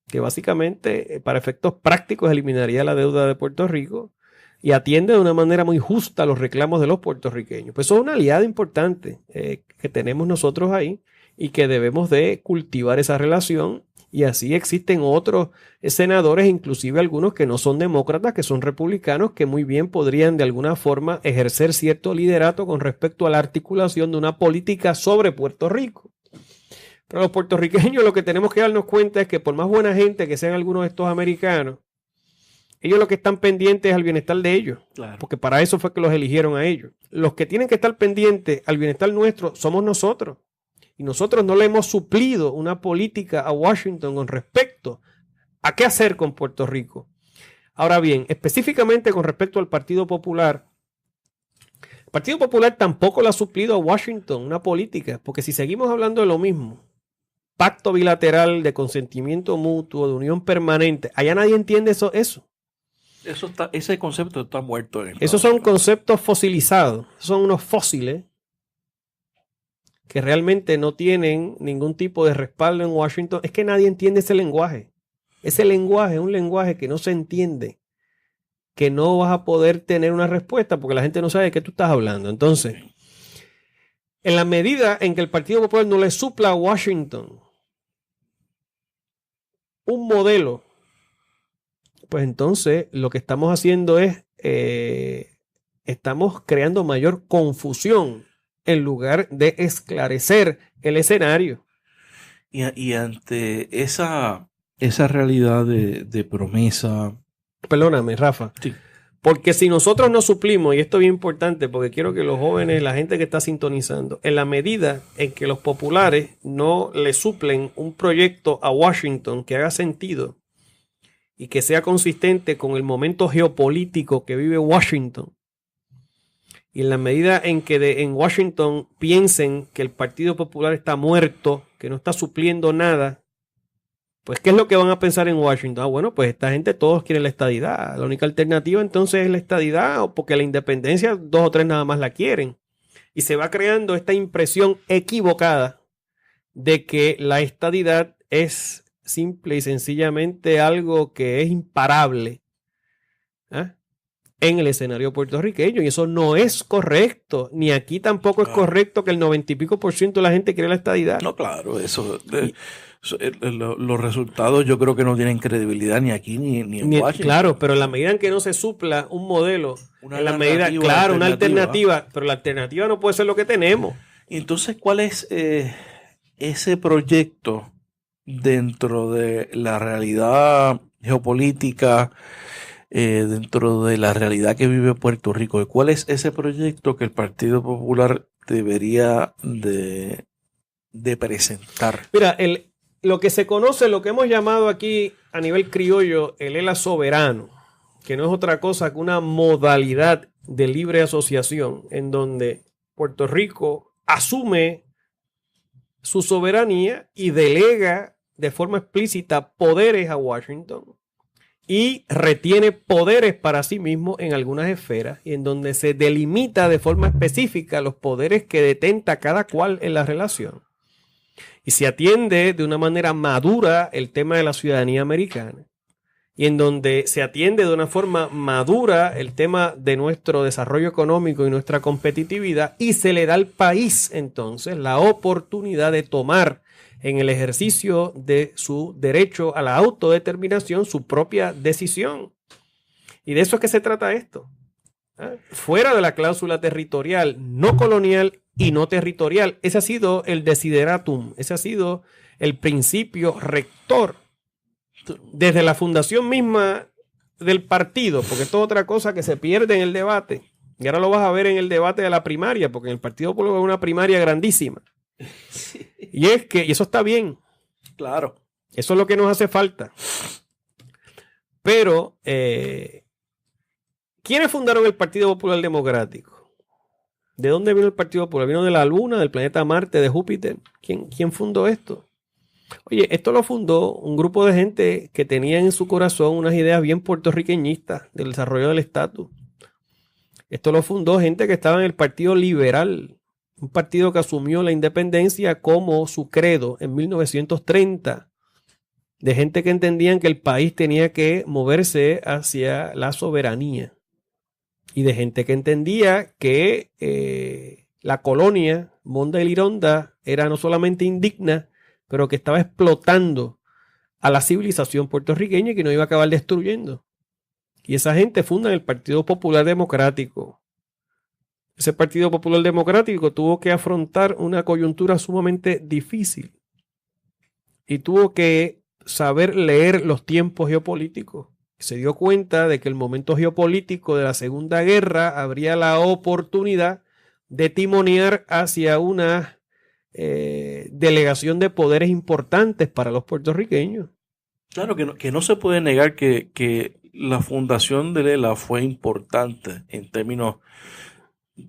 que básicamente para efectos prácticos eliminaría la deuda de Puerto Rico y atiende de una manera muy justa los reclamos de los puertorriqueños. Pues eso es una aliada importante que tenemos nosotros ahí y que debemos de cultivar esa relación, y así existen otros senadores, inclusive algunos que no son demócratas, que son republicanos, que muy bien podrían de alguna forma ejercer cierto liderato con respecto a la articulación de una política sobre Puerto Rico. Pero los puertorriqueños lo que tenemos que darnos cuenta es que por más buena gente que sean algunos de estos americanos, ellos lo que están pendientes es al bienestar de ellos. Claro. Porque para eso fue que los eligieron a ellos. Los que tienen que estar pendientes al bienestar nuestro somos nosotros. Y nosotros no le hemos suplido una política a Washington con respecto a qué hacer con Puerto Rico. Ahora bien, específicamente con respecto al Partido Popular, el Partido Popular tampoco le ha suplido a Washington una política, porque si seguimos hablando de lo mismo, pacto bilateral de consentimiento mutuo, de unión permanente, allá nadie entiende eso. Ese concepto está muerto. Esos son conceptos fosilizados, son unos fósiles que realmente no tienen ningún tipo de respaldo en Washington. Es que nadie entiende ese lenguaje. Ese lenguaje es un lenguaje que no se entiende, que no vas a poder tener una respuesta porque la gente no sabe de qué tú estás hablando. Entonces, en la medida en que el Partido Popular no le supla a Washington un modelo, pues entonces lo que estamos haciendo es estamos creando mayor confusión en lugar de esclarecer el escenario. Y ante esa realidad de promesa. Perdóname, Rafa. Sí. Porque si nosotros no suplimos, y esto es bien importante porque quiero que los jóvenes, la gente que está sintonizando, en la medida en que los populares no le suplen un proyecto a Washington que haga sentido y que sea consistente con el momento geopolítico que vive Washington, y en la medida en que en Washington piensen que el Partido Popular está muerto, que no está supliendo nada, pues ¿qué es lo que van a pensar en Washington? Bueno, pues esta gente todos quieren la estadidad. La única alternativa entonces es la estadidad, o porque la independencia 2 o 3 nada más la quieren. Y se va creando esta impresión equivocada de que la estadidad es simple y sencillamente algo que es imparable en el escenario puertorriqueño. Y eso no es correcto. Ni aquí tampoco es correcto que el 90 y pico % de la gente quiere la estadidad. No, claro, eso... los resultados yo creo que no tienen credibilidad ni aquí ni en Washington. Claro, pero en la medida en que no se supla un modelo, en la medida, claro, una alternativa, pero la alternativa no puede ser lo que tenemos. Y entonces, ¿cuál es ese proyecto dentro de la realidad geopolítica, dentro de la realidad que vive Puerto Rico? ¿Cuál es ese proyecto que el Partido Popular debería de presentar? Mira, lo que se conoce, lo que hemos llamado aquí a nivel criollo, el ELA soberano, que no es otra cosa que una modalidad de libre asociación en donde Puerto Rico asume su soberanía y delega de forma explícita poderes a Washington y retiene poderes para sí mismo en algunas esferas y en donde se delimita de forma específica los poderes que detenta cada cual en la relación. Y se atiende de una manera madura el tema de la ciudadanía americana. Y en donde se atiende de una forma madura el tema de nuestro desarrollo económico y nuestra competitividad, y se le da al país entonces la oportunidad de tomar en el ejercicio de su derecho a la autodeterminación su propia decisión. Y de eso es que se trata esto. Fuera de la cláusula territorial, no colonial y no territorial. Ese ha sido el desideratum, ese ha sido el principio rector desde la fundación misma del partido, porque esto es otra cosa que se pierde en el debate. Y ahora lo vas a ver en el debate de la primaria, porque en el Partido Popular es una primaria grandísima. Sí. Y es que, y eso está bien. Claro. Eso es lo que nos hace falta. Pero, ¿quiénes fundaron el Partido Popular Democrático? ¿De dónde vino el Partido Popular? ¿Vino de la Luna, del planeta Marte, de Júpiter? ¿Quién fundó esto? Oye, esto lo fundó un grupo de gente que tenía en su corazón unas ideas bien puertorriqueñistas del desarrollo del estatus. Esto lo fundó gente que estaba en el Partido Liberal, un partido que asumió la independencia como su credo en 1930, de gente que entendían que el país tenía que moverse hacia la soberanía y de gente que entendía que la colonia Monda y Lironda era no solamente indigna, pero que estaba explotando a la civilización puertorriqueña y que no iba a acabar destruyendo. Y esa gente funda el Partido Popular Democrático. Ese Partido Popular Democrático tuvo que afrontar una coyuntura sumamente difícil y tuvo que saber leer los tiempos geopolíticos. Se dio cuenta de que el momento geopolítico de la Segunda Guerra habría la oportunidad de timonear hacia una delegación de poderes importantes para los puertorriqueños. Claro que no se puede negar que la fundación de Lela fue importante en términos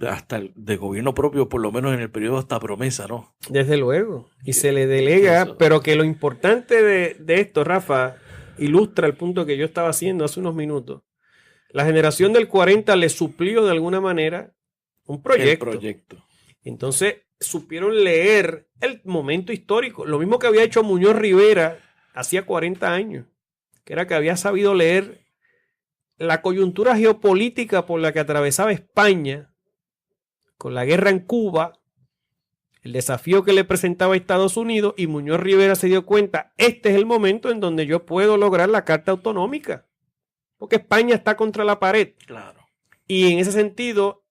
hasta de gobierno propio, por lo menos en el periodo hasta promesa, ¿no? Desde luego. Y se le delega, eso. Pero que lo importante de esto, Rafa, ilustra el punto que yo estaba haciendo hace unos minutos. La generación del 40 le suplió de alguna manera un proyecto. El proyecto. Entonces supieron leer el momento histórico. Lo mismo que había hecho Muñoz Rivera hacía 40 años, que era que había sabido leer la coyuntura geopolítica por la que atravesaba España, con la guerra en Cuba, el desafío que le presentaba a Estados Unidos, y Muñoz Rivera se dio cuenta, este es el momento en donde yo puedo lograr la Carta Autonómica, porque España está contra la pared. Claro. Y en ese sentido,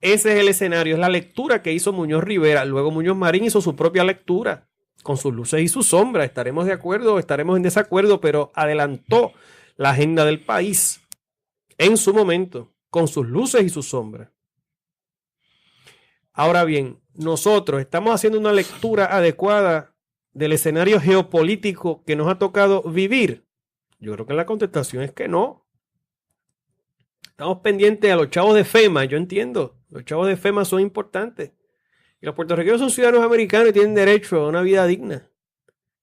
ese es el escenario, es la lectura que hizo Muñoz Rivera. Luego Muñoz Marín hizo su propia lectura, con sus luces y sus sombras. Estaremos de acuerdo, estaremos en desacuerdo, pero adelantó la agenda del país en su momento, con sus luces y sus sombras. Ahora bien, nosotros estamos haciendo una lectura adecuada del escenario geopolítico que nos ha tocado vivir. Yo creo que la contestación es que no. Estamos pendientes a los chavos de FEMA, yo entiendo. Los chavos de FEMA son importantes. Y los puertorriqueños son ciudadanos americanos y tienen derecho a una vida digna.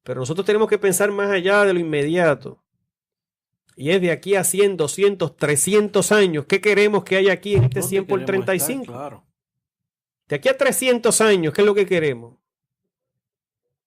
Pero nosotros tenemos que pensar más allá de lo inmediato. Y es de aquí a 100, 200, 300 años. ¿Qué queremos que haya aquí en este 100 por 35? Estar, claro. De aquí a 300 años, ¿qué es lo que queremos?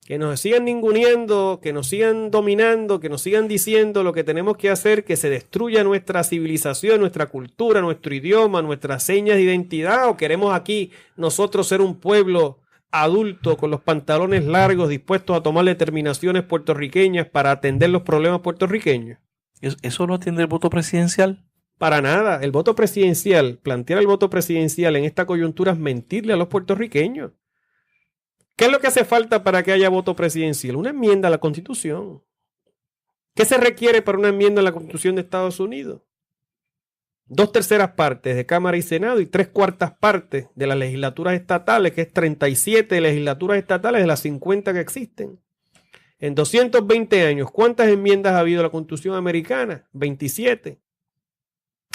Que nos sigan ninguneando, que nos sigan dominando, que nos sigan diciendo lo que tenemos que hacer, que se destruya nuestra civilización, nuestra cultura, nuestro idioma, nuestras señas de identidad, o queremos aquí nosotros ser un pueblo adulto con los pantalones largos dispuestos a tomar determinaciones puertorriqueñas para atender los problemas puertorriqueños. ¿Eso no atiende el voto presidencial? Para nada. El voto presidencial, plantear el voto presidencial en esta coyuntura es mentirle a los puertorriqueños. ¿Qué es lo que hace falta para que haya voto presidencial? Una enmienda a la Constitución. ¿Qué se requiere para una enmienda a la Constitución de Estados Unidos? 2/3 partes de Cámara y Senado y 3/4 partes de las legislaturas estatales, que es 37 legislaturas estatales de las 50 que existen. En 220 años, ¿cuántas enmiendas ha habido a la Constitución americana? 27.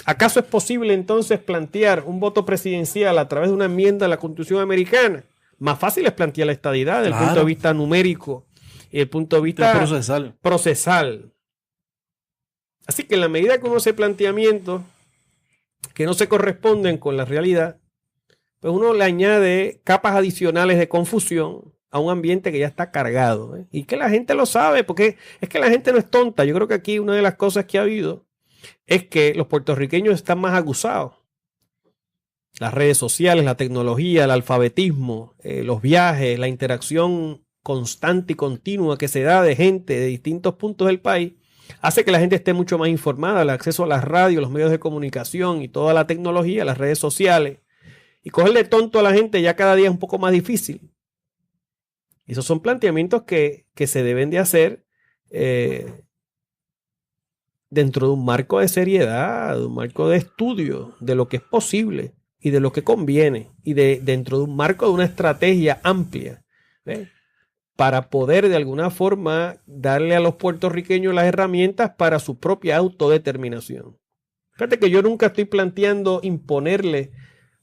¿Acaso es posible entonces plantear un voto presidencial a través de una enmienda a la Constitución americana? Más fácil es plantear la estadidad desde el punto de vista numérico y el punto de vista procesal. Así que en la medida que uno hace planteamientos que no se corresponden con la realidad, pues uno le añade capas adicionales de confusión a un ambiente que ya está cargado, ¿eh? Y que la gente lo sabe, porque es que la gente no es tonta. Yo creo que aquí una de las cosas que ha habido es que los puertorriqueños están más aguzados. Las redes sociales, la tecnología, el alfabetismo, los viajes, la interacción constante y continua que se da de gente de distintos puntos del país, hace que la gente esté mucho más informada. El acceso a las radios, los medios de comunicación y toda la tecnología, las redes sociales. Y cogerle tonto a la gente ya cada día es un poco más difícil. Y esos son planteamientos que se deben de hacer dentro de un marco de seriedad, de un marco de estudio, de lo que es posible y de lo que conviene, y dentro de un marco de una estrategia amplia, ¿ves? Para poder de alguna forma darle a los puertorriqueños las herramientas para su propia autodeterminación. Fíjate que yo nunca estoy planteando imponerle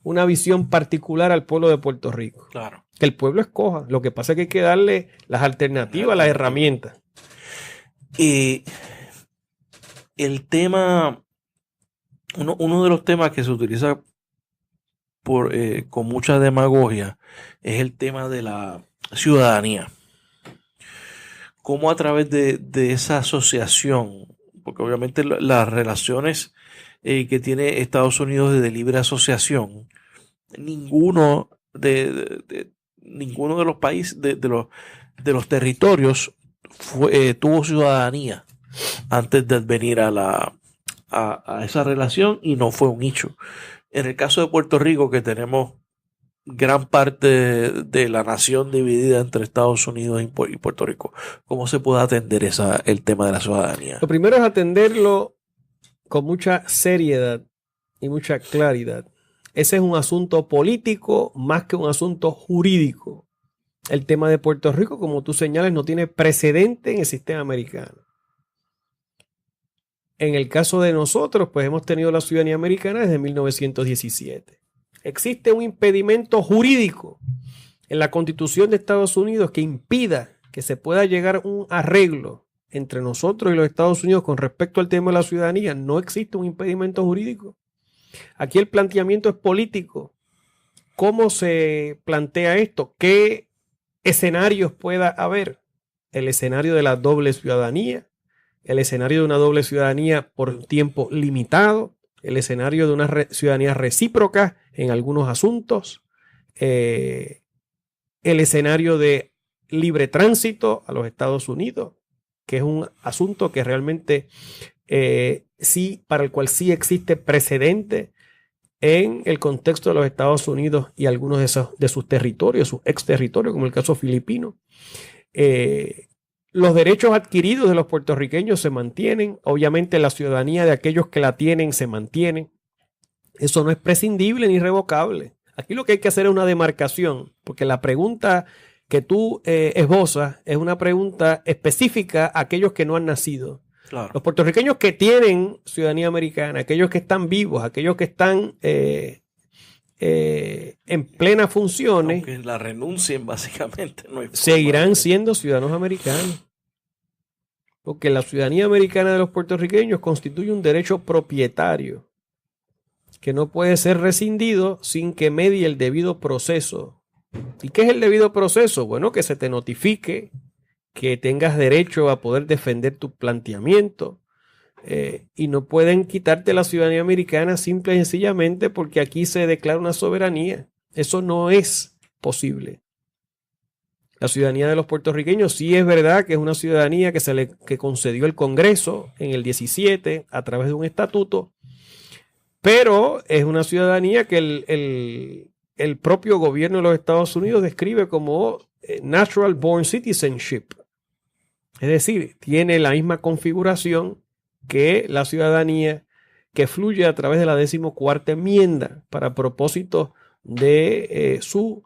una visión particular al pueblo de Puerto Rico. Claro. Que el pueblo escoja. Lo que pasa es que hay que darle las alternativas, las herramientas. Y el tema, uno de los temas que se utiliza con mucha demagogia es el tema de la ciudadanía. Cómo a través de esa asociación, porque obviamente las relaciones que tiene Estados Unidos de libre asociación, ninguno de los países, de los territorios tuvo ciudadanía antes de venir a esa relación, y no fue un hecho. En el caso de Puerto Rico, que tenemos gran parte de la nación dividida entre Estados Unidos y Puerto Rico, ¿cómo se puede atender el tema de la ciudadanía? Lo primero es atenderlo con mucha seriedad y mucha claridad. Ese es un asunto político más que un asunto jurídico. El tema de Puerto Rico, como tú señalas, no tiene precedente en el sistema americano. En el caso de nosotros, pues hemos tenido la ciudadanía americana desde 1917. Existe un impedimento jurídico en la Constitución de Estados Unidos que impida que se pueda llegar a un arreglo entre nosotros y los Estados Unidos con respecto al tema de la ciudadanía. No existe un impedimento jurídico. Aquí el planteamiento es político. ¿Cómo se plantea esto? ¿Qué escenarios pueda haber? El escenario de la doble ciudadanía, el escenario de una doble ciudadanía por tiempo limitado, el escenario de una ciudadanía recíproca en algunos asuntos, el escenario de libre tránsito a los Estados Unidos, que es un asunto que realmente sí, para el cual sí existe precedente en el contexto de los Estados Unidos y algunos de sus territorios, sus ex territorios, como el caso filipino. Los derechos adquiridos de los puertorriqueños se mantienen. Obviamente la ciudadanía de aquellos que la tienen se mantiene. Eso no es prescindible ni revocable. Aquí lo que hay que hacer es una demarcación, porque la pregunta que tú esbozas es una pregunta específica a aquellos que no han nacido. Claro. Los puertorriqueños que tienen ciudadanía americana, aquellos que están vivos, aquellos que están en plenas funciones, aunque la renuncien básicamente, no hay forma, seguirán siendo ciudadanos americanos. Porque la ciudadanía americana de los puertorriqueños constituye un derecho propietario que no puede ser rescindido sin que medie el debido proceso. ¿Y qué es el debido proceso? Bueno, que se te notifique que tengas derecho a poder defender tu planteamiento, y no pueden quitarte la ciudadanía americana simple y sencillamente porque aquí se declara una soberanía. Eso no es posible. La ciudadanía de los puertorriqueños sí es verdad que es una ciudadanía que concedió el Congreso en el 17 a través de un estatuto, pero es una ciudadanía que el propio gobierno de los Estados Unidos describe como natural born citizenship. Es decir, tiene la misma configuración que la ciudadanía que fluye a través de la 14ª enmienda para propósitos de su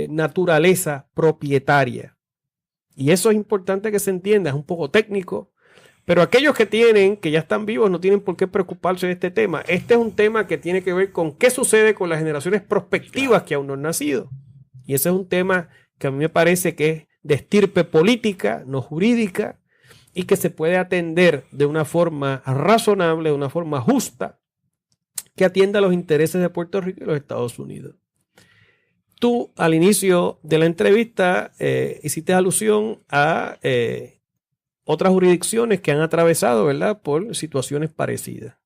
naturaleza propietaria. Y eso es importante que se entienda, es un poco técnico, Pero aquellos que ya están vivos, no tienen por qué preocuparse de este tema. Este es un tema que tiene que ver con qué sucede con las generaciones prospectivas que aún no han nacido. Y ese es un tema que a mí me parece que es de estirpe política, no jurídica, y que se puede atender de una forma razonable, de una forma justa, que atienda los intereses de Puerto Rico y los Estados Unidos. Tú, al inicio de la entrevista, hiciste alusión a otras jurisdicciones que han atravesado, ¿verdad?, por situaciones parecidas.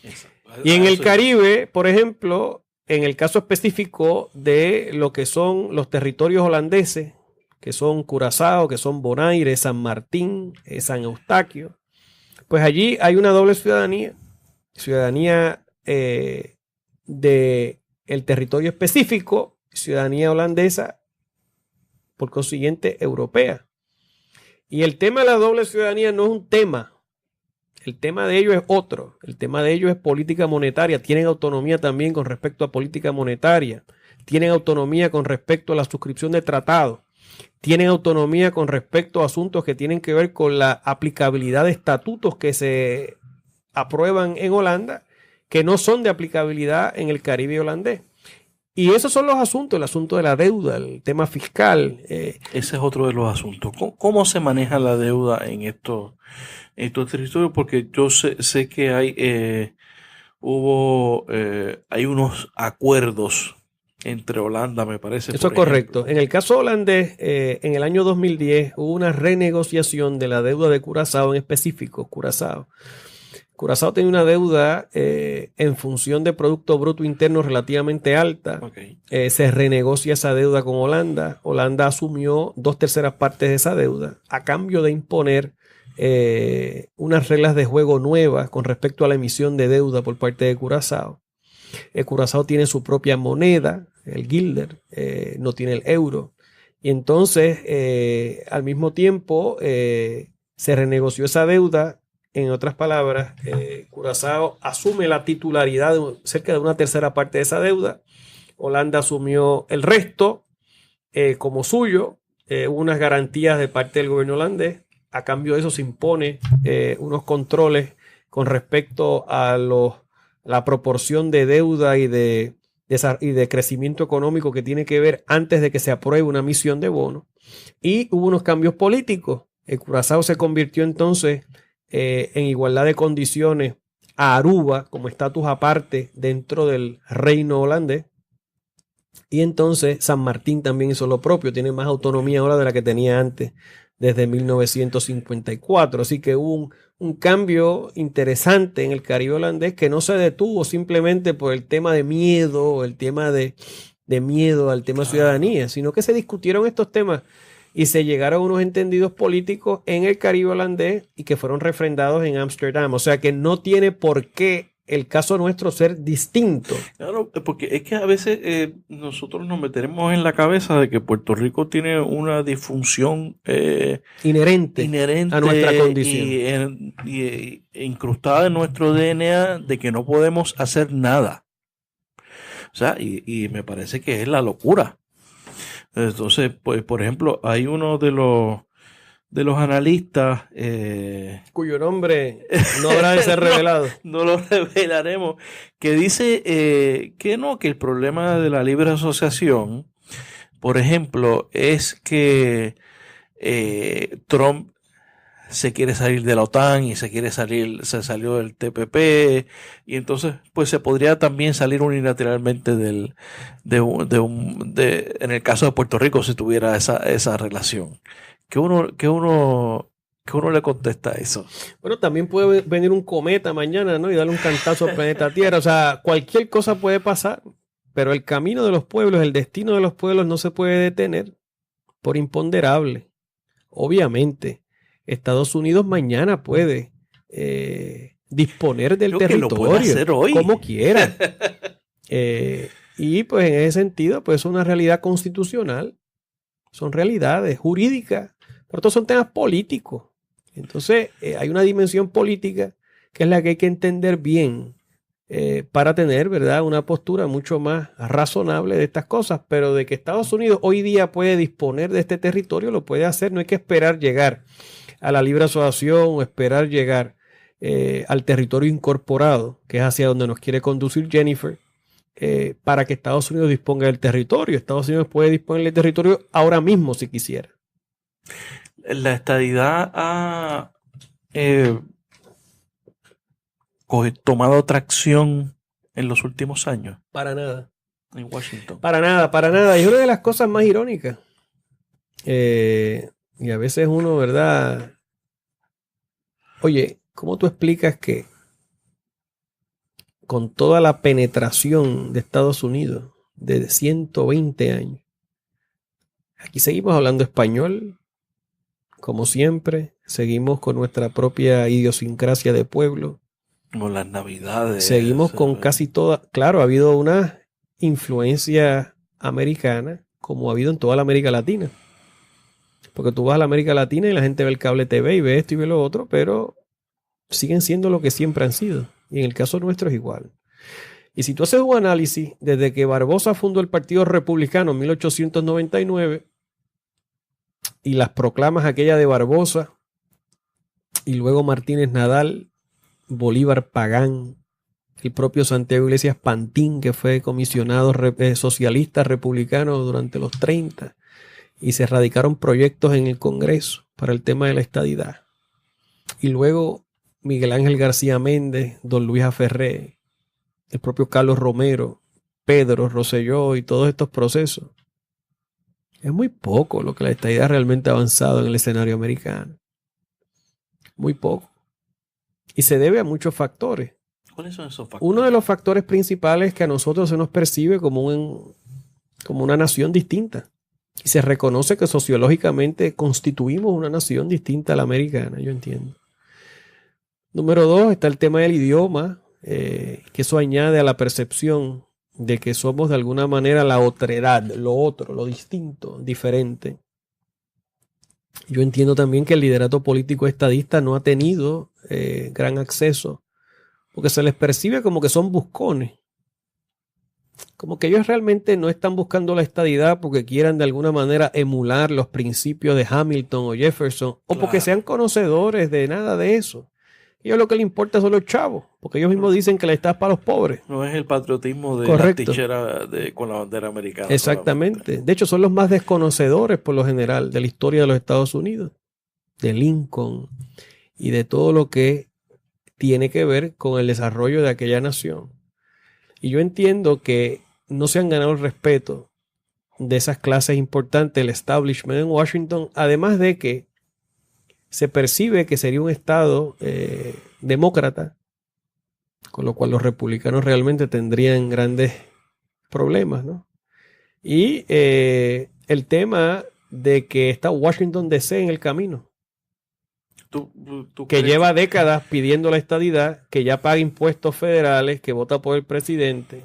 Exacto. Y en el Caribe, por ejemplo, en el caso específico de lo que son los territorios holandeses, que son Curazao, que son Bonaire, San Martín, San Eustaquio, pues allí hay una doble ciudadanía de el territorio específico, ciudadanía holandesa, por consiguiente europea. Y el tema de la doble ciudadanía no es un tema. El tema de ellos es otro. El tema de ellos es política monetaria. Tienen autonomía también con respecto a política monetaria. Tienen autonomía con respecto a la suscripción de tratados. Tienen autonomía con respecto a asuntos que tienen que ver con la aplicabilidad de estatutos que se aprueban en Holanda, que no son de aplicabilidad en el Caribe holandés. Y esos son los asuntos, el asunto de la deuda, el tema fiscal. Ese es otro de los asuntos. ¿Cómo se maneja la deuda en estos territorios? Porque yo sé que hay unos acuerdos entre Holanda, me parece. Eso es correcto. En el caso holandés, en el año 2010 hubo una renegociación de la deuda de Curazao en específico. Curazao tenía una deuda en función de Producto Bruto Interno relativamente alta. Okay. Se renegocia esa deuda con Holanda. Holanda asumió 2/3 partes de esa deuda a cambio de imponer unas reglas de juego nuevas con respecto a la emisión de deuda por parte de Curazao. Curazao tiene su propia moneda, el guilder, no tiene el euro. Y entonces, al mismo tiempo, se renegoció esa deuda. En otras palabras, Curazao asume la titularidad de cerca de 1/3 parte de esa deuda. Holanda asumió el resto como suyo. Hubo unas garantías de parte del gobierno holandés. A cambio de eso se impone unos controles con respecto a la proporción de deuda y de crecimiento económico que tiene que ver antes de que se apruebe una emisión de bonos. Y hubo unos cambios políticos. El Curazao se convirtió entonces en igualdad de condiciones a Aruba como estatus aparte dentro del reino holandés. Y entonces San Martín también hizo lo propio, tiene más autonomía ahora de la que tenía antes, desde 1954. Así que hubo un cambio interesante en el Caribe holandés que no se detuvo simplemente por el tema de miedo, el tema de miedo al tema de ciudadanía, sino que se discutieron estos temas y se llegaron a unos entendidos políticos en el Caribe holandés y que fueron refrendados en Ámsterdam. O sea que no tiene por qué el caso nuestro ser distinto. Claro, porque es que a veces nosotros nos meteremos en la cabeza de que Puerto Rico tiene una disfunción inherente a nuestra condición y incrustada en nuestro DNA de que no podemos hacer nada. O sea, y me parece que es la locura. Entonces, pues, por ejemplo, hay uno de los analistas cuyo nombre no habrá de ser revelado. No lo revelaremos, que dice que el problema de la libre asociación, por ejemplo, es que Trump se quiere salir de la OTAN y se salió del TPP, y entonces pues se podría también salir unilateralmente en el caso de Puerto Rico si tuviera esa relación. ¿Qué uno le contesta a eso? Bueno, también puede venir un cometa mañana, ¿no? Y darle un cantazo al planeta Tierra. O sea, cualquier cosa puede pasar, pero el camino de los pueblos, el destino de los pueblos no se puede detener por imponderable. Obviamente, Estados Unidos mañana puede disponer del territorio lo puede hacer hoy, como quiera. Y pues en ese sentido, pues es una realidad constitucional. Son realidades jurídicas, pero todos son temas políticos. Entonces, hay una dimensión política que es la que hay que entender bien para tener, ¿verdad?, una postura mucho más razonable de estas cosas. Pero de que Estados Unidos hoy día puede disponer de este territorio, lo puede hacer. No hay que esperar llegar a la libre asociación o esperar llegar al territorio incorporado, que es hacia donde nos quiere conducir Jennifer, para que Estados Unidos disponga del territorio. Estados Unidos puede disponer del territorio ahora mismo si quisiera. La estadidad ha tomado tracción en los últimos años. Para nada. En Washington. Para nada. Y es una de las cosas más irónicas. Y a veces uno, ¿verdad? Oye, ¿cómo tú explicas que con toda la penetración de Estados Unidos de 120 años, aquí seguimos hablando español, como siempre, seguimos con nuestra propia idiosincrasia de pueblo? Con las navidades. Seguimos con casi toda. Claro, ha habido una influencia americana, como ha habido en toda la América Latina. Porque tú vas a la América Latina y la gente ve el cable TV y ve esto y ve lo otro, pero siguen siendo lo que siempre han sido. Y en el caso nuestro es igual. Y si tú haces un análisis, desde que Barbosa fundó el Partido Republicano en 1899 y las proclamas aquella de Barbosa y luego Martínez Nadal, Bolívar Pagán, el propio Santiago Iglesias Pantín, que fue comisionado socialista republicano durante los 30, y se radicaron proyectos en el Congreso para el tema de la estadidad. Y luego Miguel Ángel García Méndez, don Luis Aferré, el propio Carlos Romero, Pedro Rosselló y todos estos procesos. Es muy poco lo que la estadidad realmente ha avanzado en el escenario americano. Muy poco. Y se debe a muchos factores. ¿Cuáles son esos factores? Uno de los factores principales es que a nosotros se nos percibe como una nación distinta. Y se reconoce que sociológicamente constituimos una nación distinta a la americana, yo entiendo. Número 2, está el tema del idioma, que eso añade a la percepción de que somos de alguna manera la otredad, lo otro, lo distinto, diferente. Yo entiendo también que el liderato político estadista no ha tenido gran acceso, porque se les percibe como que son buscones. Como que ellos realmente no están buscando la estadidad porque quieran de alguna manera emular los principios de Hamilton o Jefferson, o porque sean conocedores de nada de eso. A ellos lo que les importa son los chavos, porque ellos mismos dicen que la estadidad es para los pobres. No es el patriotismo de Correcto. La tichera con la bandera americana. Exactamente. Solamente. De hecho, son los más desconocedores por lo general de la historia de los Estados Unidos, de Lincoln y de todo lo que tiene que ver con el desarrollo de aquella nación. Y yo entiendo que no se han ganado el respeto de esas clases importantes, el establishment en Washington, además de que se percibe que sería un estado demócrata, con lo cual los republicanos realmente tendrían grandes problemas, ¿no? Y el tema de que está Washington DC en el camino, que lleva décadas pidiendo la estadidad, que ya paga impuestos federales, que vota por el presidente,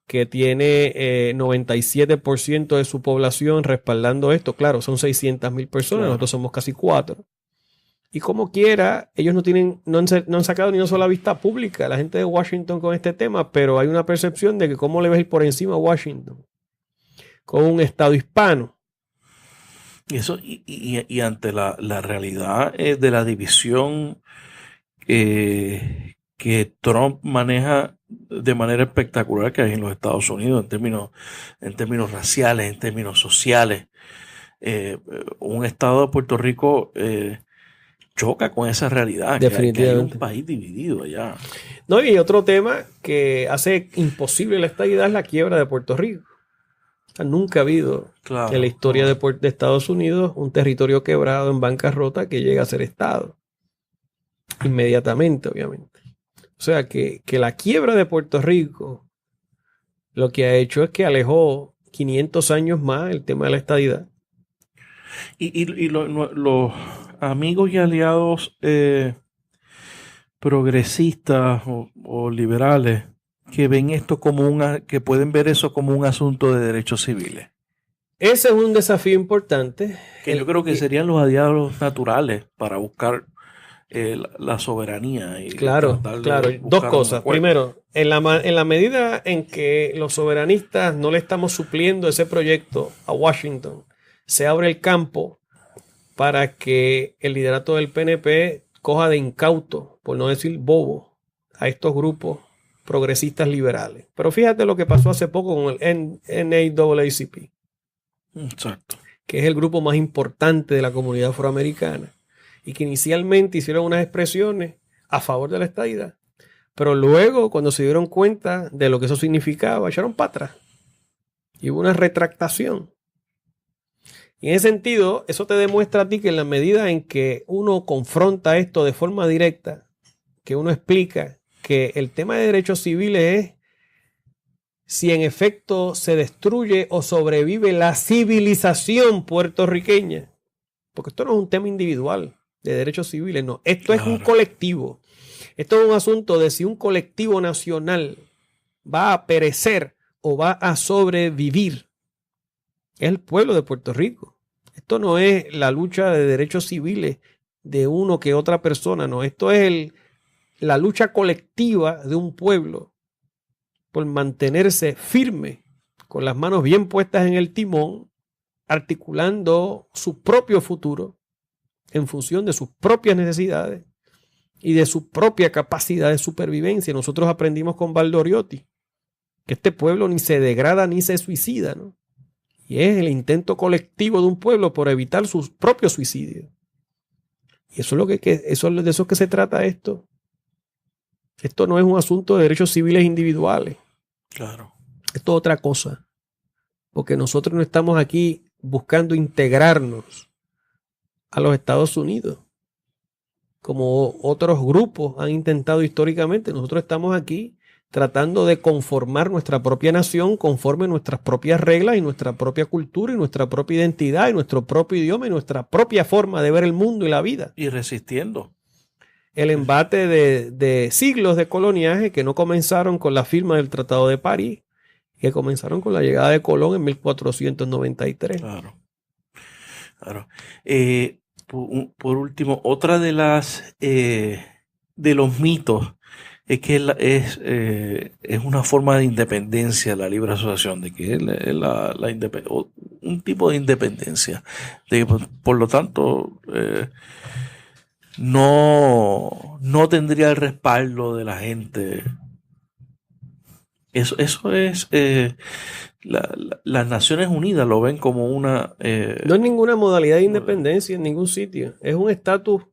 que tiene 97% de su población respaldando esto. Claro, son 600,000 personas, claro. Nosotros somos casi 4. Y como quiera, ellos no han sacado ni una sola vista pública la gente de Washington con este tema, pero hay una percepción de que cómo le ves ir por encima a Washington con un estado hispano. Y ante la realidad de la división que Trump maneja de manera espectacular que hay en los Estados Unidos en términos raciales, en términos sociales, un estado de Puerto Rico choca con esa realidad. Definitivamente. Que hay un país dividido allá. No, y otro tema que hace imposible la estadidad es la quiebra de Puerto Rico. O sea, nunca ha habido en la historia de Estados Unidos un territorio quebrado en bancarrota que llega a ser estado. Inmediatamente, obviamente. O sea, que la quiebra de Puerto Rico lo que ha hecho es que alejó 500 años más el tema de la estadidad. Y los amigos y aliados progresistas o liberales que ven esto que pueden ver eso como un asunto de derechos civiles. Ese es un desafío importante. Que yo creo que serían los aliados naturales para buscar la soberanía. Y claro. Dos cosas. Primero, en la medida en que los soberanistas no le estamos supliendo ese proyecto a Washington, se abre el campo para que el liderato del PNP coja de incauto, por no decir bobo, a estos grupos progresistas liberales. Pero fíjate lo que pasó hace poco con el NAACP. Exacto. Que es el grupo más importante de la comunidad afroamericana, y que inicialmente hicieron unas expresiones a favor de la estadidad, pero luego, cuando se dieron cuenta de lo que eso significaba, echaron para atrás y hubo una retractación. Y en ese sentido, eso te demuestra a ti que en la medida en que uno confronta esto de forma directa, que uno explica que el tema de derechos civiles es si en efecto se destruye o sobrevive la civilización puertorriqueña. Porque esto no es un tema individual de derechos civiles, no. Esto es un colectivo. Esto es un asunto de si un colectivo nacional va a perecer o va a sobrevivir. Es el pueblo de Puerto Rico. Esto no es la lucha de derechos civiles de uno que otra persona, no. Esto es la lucha colectiva de un pueblo por mantenerse firme, con las manos bien puestas en el timón, articulando su propio futuro en función de sus propias necesidades y de su propia capacidad de supervivencia. Nosotros aprendimos con Valdoriotti que este pueblo ni se degrada ni se suicida, ¿no? Y es el intento colectivo de un pueblo por evitar sus propios suicidios. Y eso es de eso que se trata esto. Esto no es un asunto de derechos civiles individuales. Claro. Esto es otra cosa. Porque nosotros no estamos aquí buscando integrarnos a los Estados Unidos, como otros grupos han intentado históricamente. Nosotros estamos aquí tratando de conformar nuestra propia nación conforme nuestras propias reglas y nuestra propia cultura y nuestra propia identidad y nuestro propio idioma y nuestra propia forma de ver el mundo y la vida. Y resistiendo. El embate de siglos de coloniaje que no comenzaron con la firma del Tratado de París, que comenzaron con la llegada de Colón en 1493. Claro. Claro. Por último, otra de los mitos es que es una forma de independencia la libre asociación, de que es un tipo de independencia, de que por lo tanto no tendría el respaldo de la gente. Eso es las Naciones Unidas lo ven como una... no es ninguna modalidad de independencia en ningún sitio. Es un estatus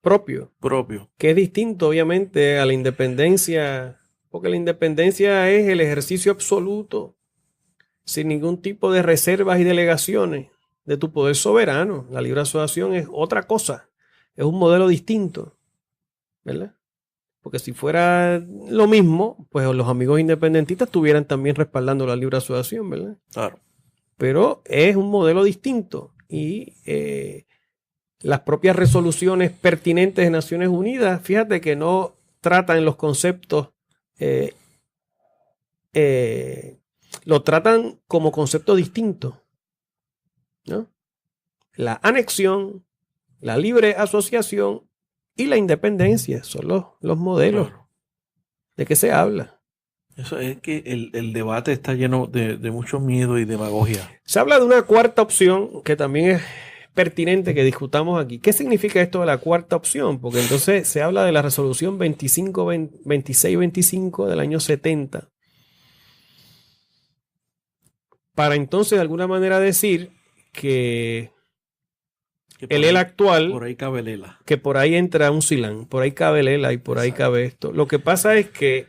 propio. Que es distinto, obviamente, a la independencia, porque la independencia es el ejercicio absoluto, sin ningún tipo de reservas y delegaciones de tu poder soberano. La libre asociación es otra cosa. Es un modelo distinto, ¿verdad? Porque si fuera lo mismo, pues los amigos independentistas estuvieran también respaldando la libre asociación, ¿verdad? Claro. Pero es un modelo distinto y las propias resoluciones pertinentes de Naciones Unidas, fíjate que no tratan los conceptos, lo tratan como conceptos distintos, ¿no? La anexión, la libre asociación y la independencia son los modelos. Claro. ¿De qué se habla? Eso es que el debate está lleno de mucho miedo y demagogia. Se habla de una cuarta opción que también es pertinente que discutamos aquí. ¿Qué significa esto de la cuarta opción? Porque entonces se habla de la resolución 2625 del año 70. Para entonces de alguna manera decir que el ELA actual, por ahí cabe el ELA. Que por ahí entra un CILAN, por ahí cabe el ELA y por ahí cabe esto. Lo que pasa es que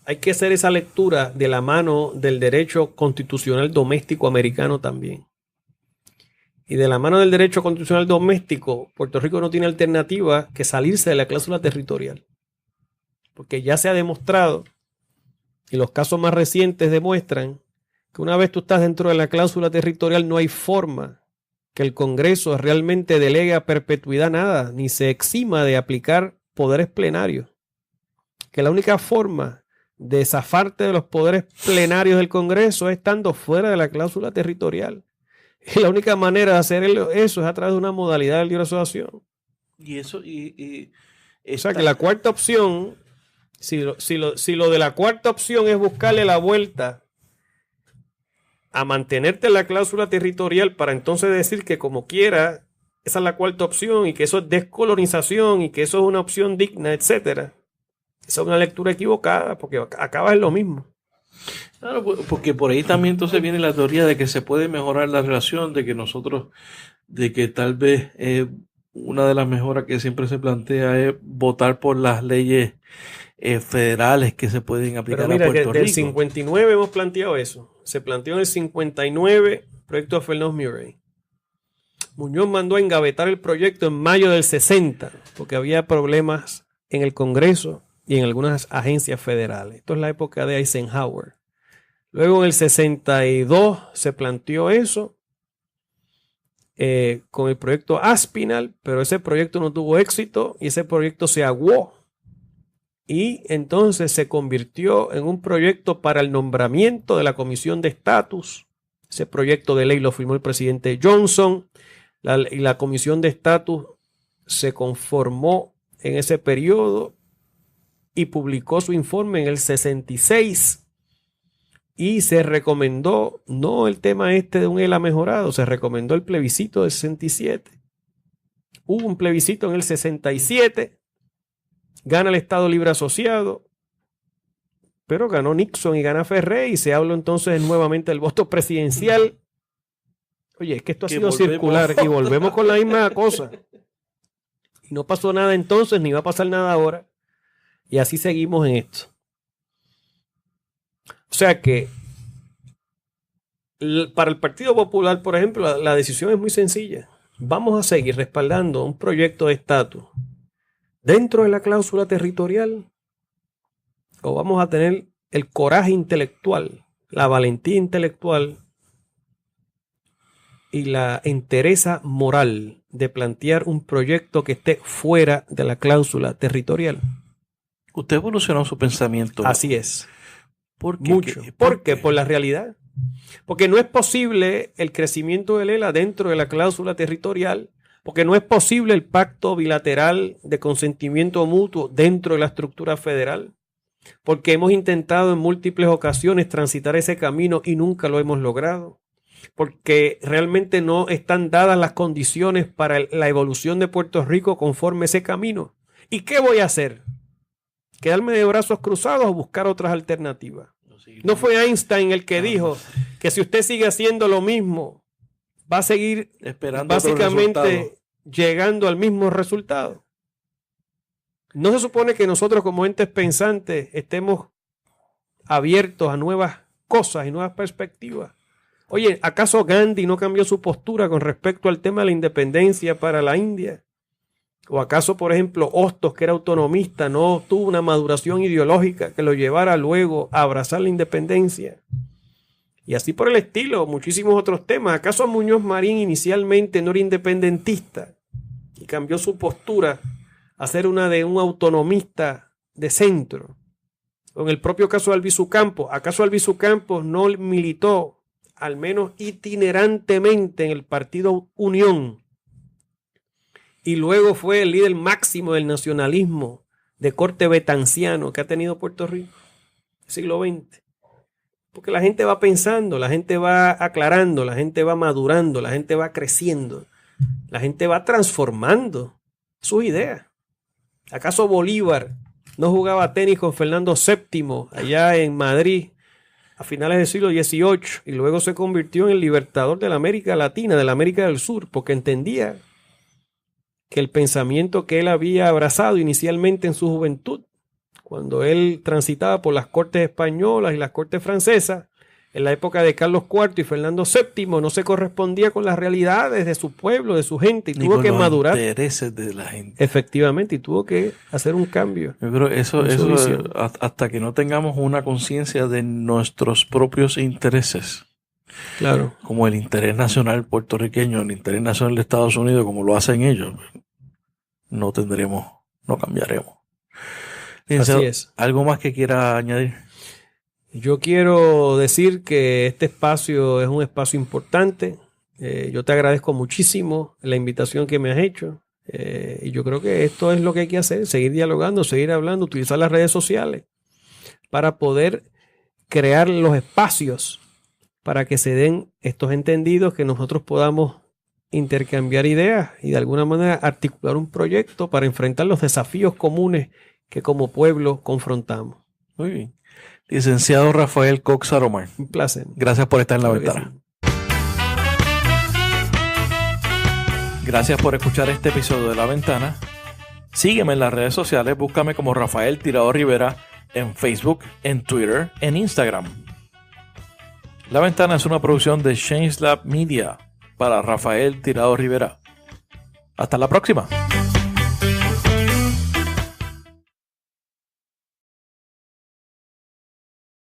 hay que hacer esa lectura de la mano del derecho constitucional doméstico americano también. Y de la mano del derecho constitucional doméstico, Puerto Rico no tiene alternativa que salirse de la cláusula territorial. Porque ya se ha demostrado, y los casos más recientes demuestran, que una vez tú estás dentro de la cláusula territorial no hay forma que el Congreso realmente delegue a perpetuidad nada, ni se exima de aplicar poderes plenarios. Que la única forma de zafarte de los poderes plenarios del Congreso es estando fuera de la cláusula territorial. Y la única manera de hacer eso es a través de una modalidad de libre asociación. Y eso, o sea que la cuarta opción, si lo de la cuarta opción es buscarle la vuelta a mantenerte en la cláusula territorial para entonces decir que como quiera, esa es la cuarta opción y que eso es descolonización y que eso es una opción digna, etcétera. Esa es una lectura equivocada porque acaba en lo mismo. Claro, porque por ahí también entonces viene la teoría de que se puede mejorar la relación, de que tal vez una de las mejoras que siempre se plantea es votar por las leyes federales que se pueden aplicar. Pero mira, a Puerto que del Rico. 59 hemos planteado eso. Se planteó en el 59 proyecto de Fernández Murray. Muñoz mandó a engavetar el proyecto en mayo del 60 porque había problemas en el Congreso y en algunas agencias federales. Esto es la época de Eisenhower. Luego en el 62 se planteó eso con el proyecto Aspinall, pero ese proyecto no tuvo éxito y ese proyecto se aguó. Y entonces se convirtió en un proyecto para el nombramiento de la Comisión de Estatus. Ese proyecto de ley lo firmó el presidente Johnson y la Comisión de Estatus se conformó en ese periodo y publicó su informe en el 66 y se recomendó, no el tema este de un ELA mejorado, se recomendó el plebiscito del 67. Hubo un plebiscito en el 67. Gana el Estado Libre Asociado, pero ganó Nixon y gana Ferré y se habló entonces nuevamente del voto presidencial. Oye, es que esto ha sido circular y volvemos con la misma cosa. Y no pasó nada entonces, ni va a pasar nada ahora. Y así seguimos en esto. O sea que para el Partido Popular, por ejemplo, la decisión es muy sencilla. Vamos a seguir respaldando un proyecto de estatus dentro de la cláusula territorial, o vamos a tener el coraje intelectual, la valentía intelectual y la entereza moral de plantear un proyecto que esté fuera de la cláusula territorial. Usted evolucionó su pensamiento. Así es. ¿Por qué? Mucho. ¿Por qué? Por la realidad. Porque no es posible el crecimiento del ELA dentro de la cláusula territorial. Porque no es posible el pacto bilateral de consentimiento mutuo dentro de la estructura federal. Porque hemos intentado en múltiples ocasiones transitar ese camino y nunca lo hemos logrado. Porque realmente no están dadas las condiciones para la evolución de Puerto Rico conforme ese camino. ¿Y qué voy a hacer? ¿Quedarme de brazos cruzados o buscar otras alternativas? No fue Einstein el que dijo que si usted sigue haciendo lo mismo, va a seguir esperando básicamente llegando al mismo resultado. No se supone que nosotros como entes pensantes estemos abiertos a nuevas cosas y nuevas perspectivas. Oye, ¿acaso Gandhi no cambió su postura con respecto al tema de la independencia para la India? ¿O acaso, por ejemplo, Hostos, que era autonomista, no tuvo una maduración ideológica que lo llevara luego a abrazar la independencia? Y así por el estilo, muchísimos otros temas. ¿Acaso Muñoz Marín inicialmente no era independentista y cambió su postura a ser una de un autonomista de centro? O en el propio caso de Albizu Campos, ¿acaso Albizu Campos no militó, al menos itinerantemente, en el partido Unión? Y luego fue el líder máximo del nacionalismo de corte betanciano que ha tenido Puerto Rico, siglo XX. Porque la gente va pensando, la gente va aclarando, la gente va madurando, la gente va creciendo, la gente va transformando sus ideas. ¿Acaso Bolívar no jugaba tenis con Fernando VII allá en Madrid a finales del siglo XVIII y luego se convirtió en el libertador de la América Latina, de la América del Sur, porque entendía que el pensamiento que él había abrazado inicialmente en su juventud, cuando él transitaba por las cortes españolas y las cortes francesas, en la época de Carlos IV y Fernando VII, no se correspondía con las realidades de su pueblo, de su gente, y tuvo que madurar. Los intereses de la gente. Efectivamente, y tuvo que hacer un cambio. Yo creo eso hasta que no tengamos una conciencia de nuestros propios intereses. Claro. Como el interés nacional puertorriqueño, el interés nacional de Estados Unidos, como lo hacen ellos, no cambiaremos. Así es. ¿Algo más que quiera añadir? Yo quiero decir que este espacio es un espacio importante. Yo te agradezco muchísimo la invitación que me has hecho. Y yo creo que esto es lo que hay que hacer, seguir dialogando, seguir hablando, utilizar las redes sociales para poder crear los espacios para que se den estos entendidos, que nosotros podamos intercambiar ideas y de alguna manera articular un proyecto para enfrentar los desafíos comunes que como pueblo confrontamos. Muy bien. Licenciado Rafael Cox Salomar. Un placer. Gracias por estar en La Ventana. Gracias por escuchar este episodio de La Ventana. Sígueme en las redes sociales, búscame como Rafael Tirado Rivera en Facebook, en Twitter, en Instagram. La Ventana es una producción de Change Lab Media para Rafael Tirado Rivera. Hasta la próxima.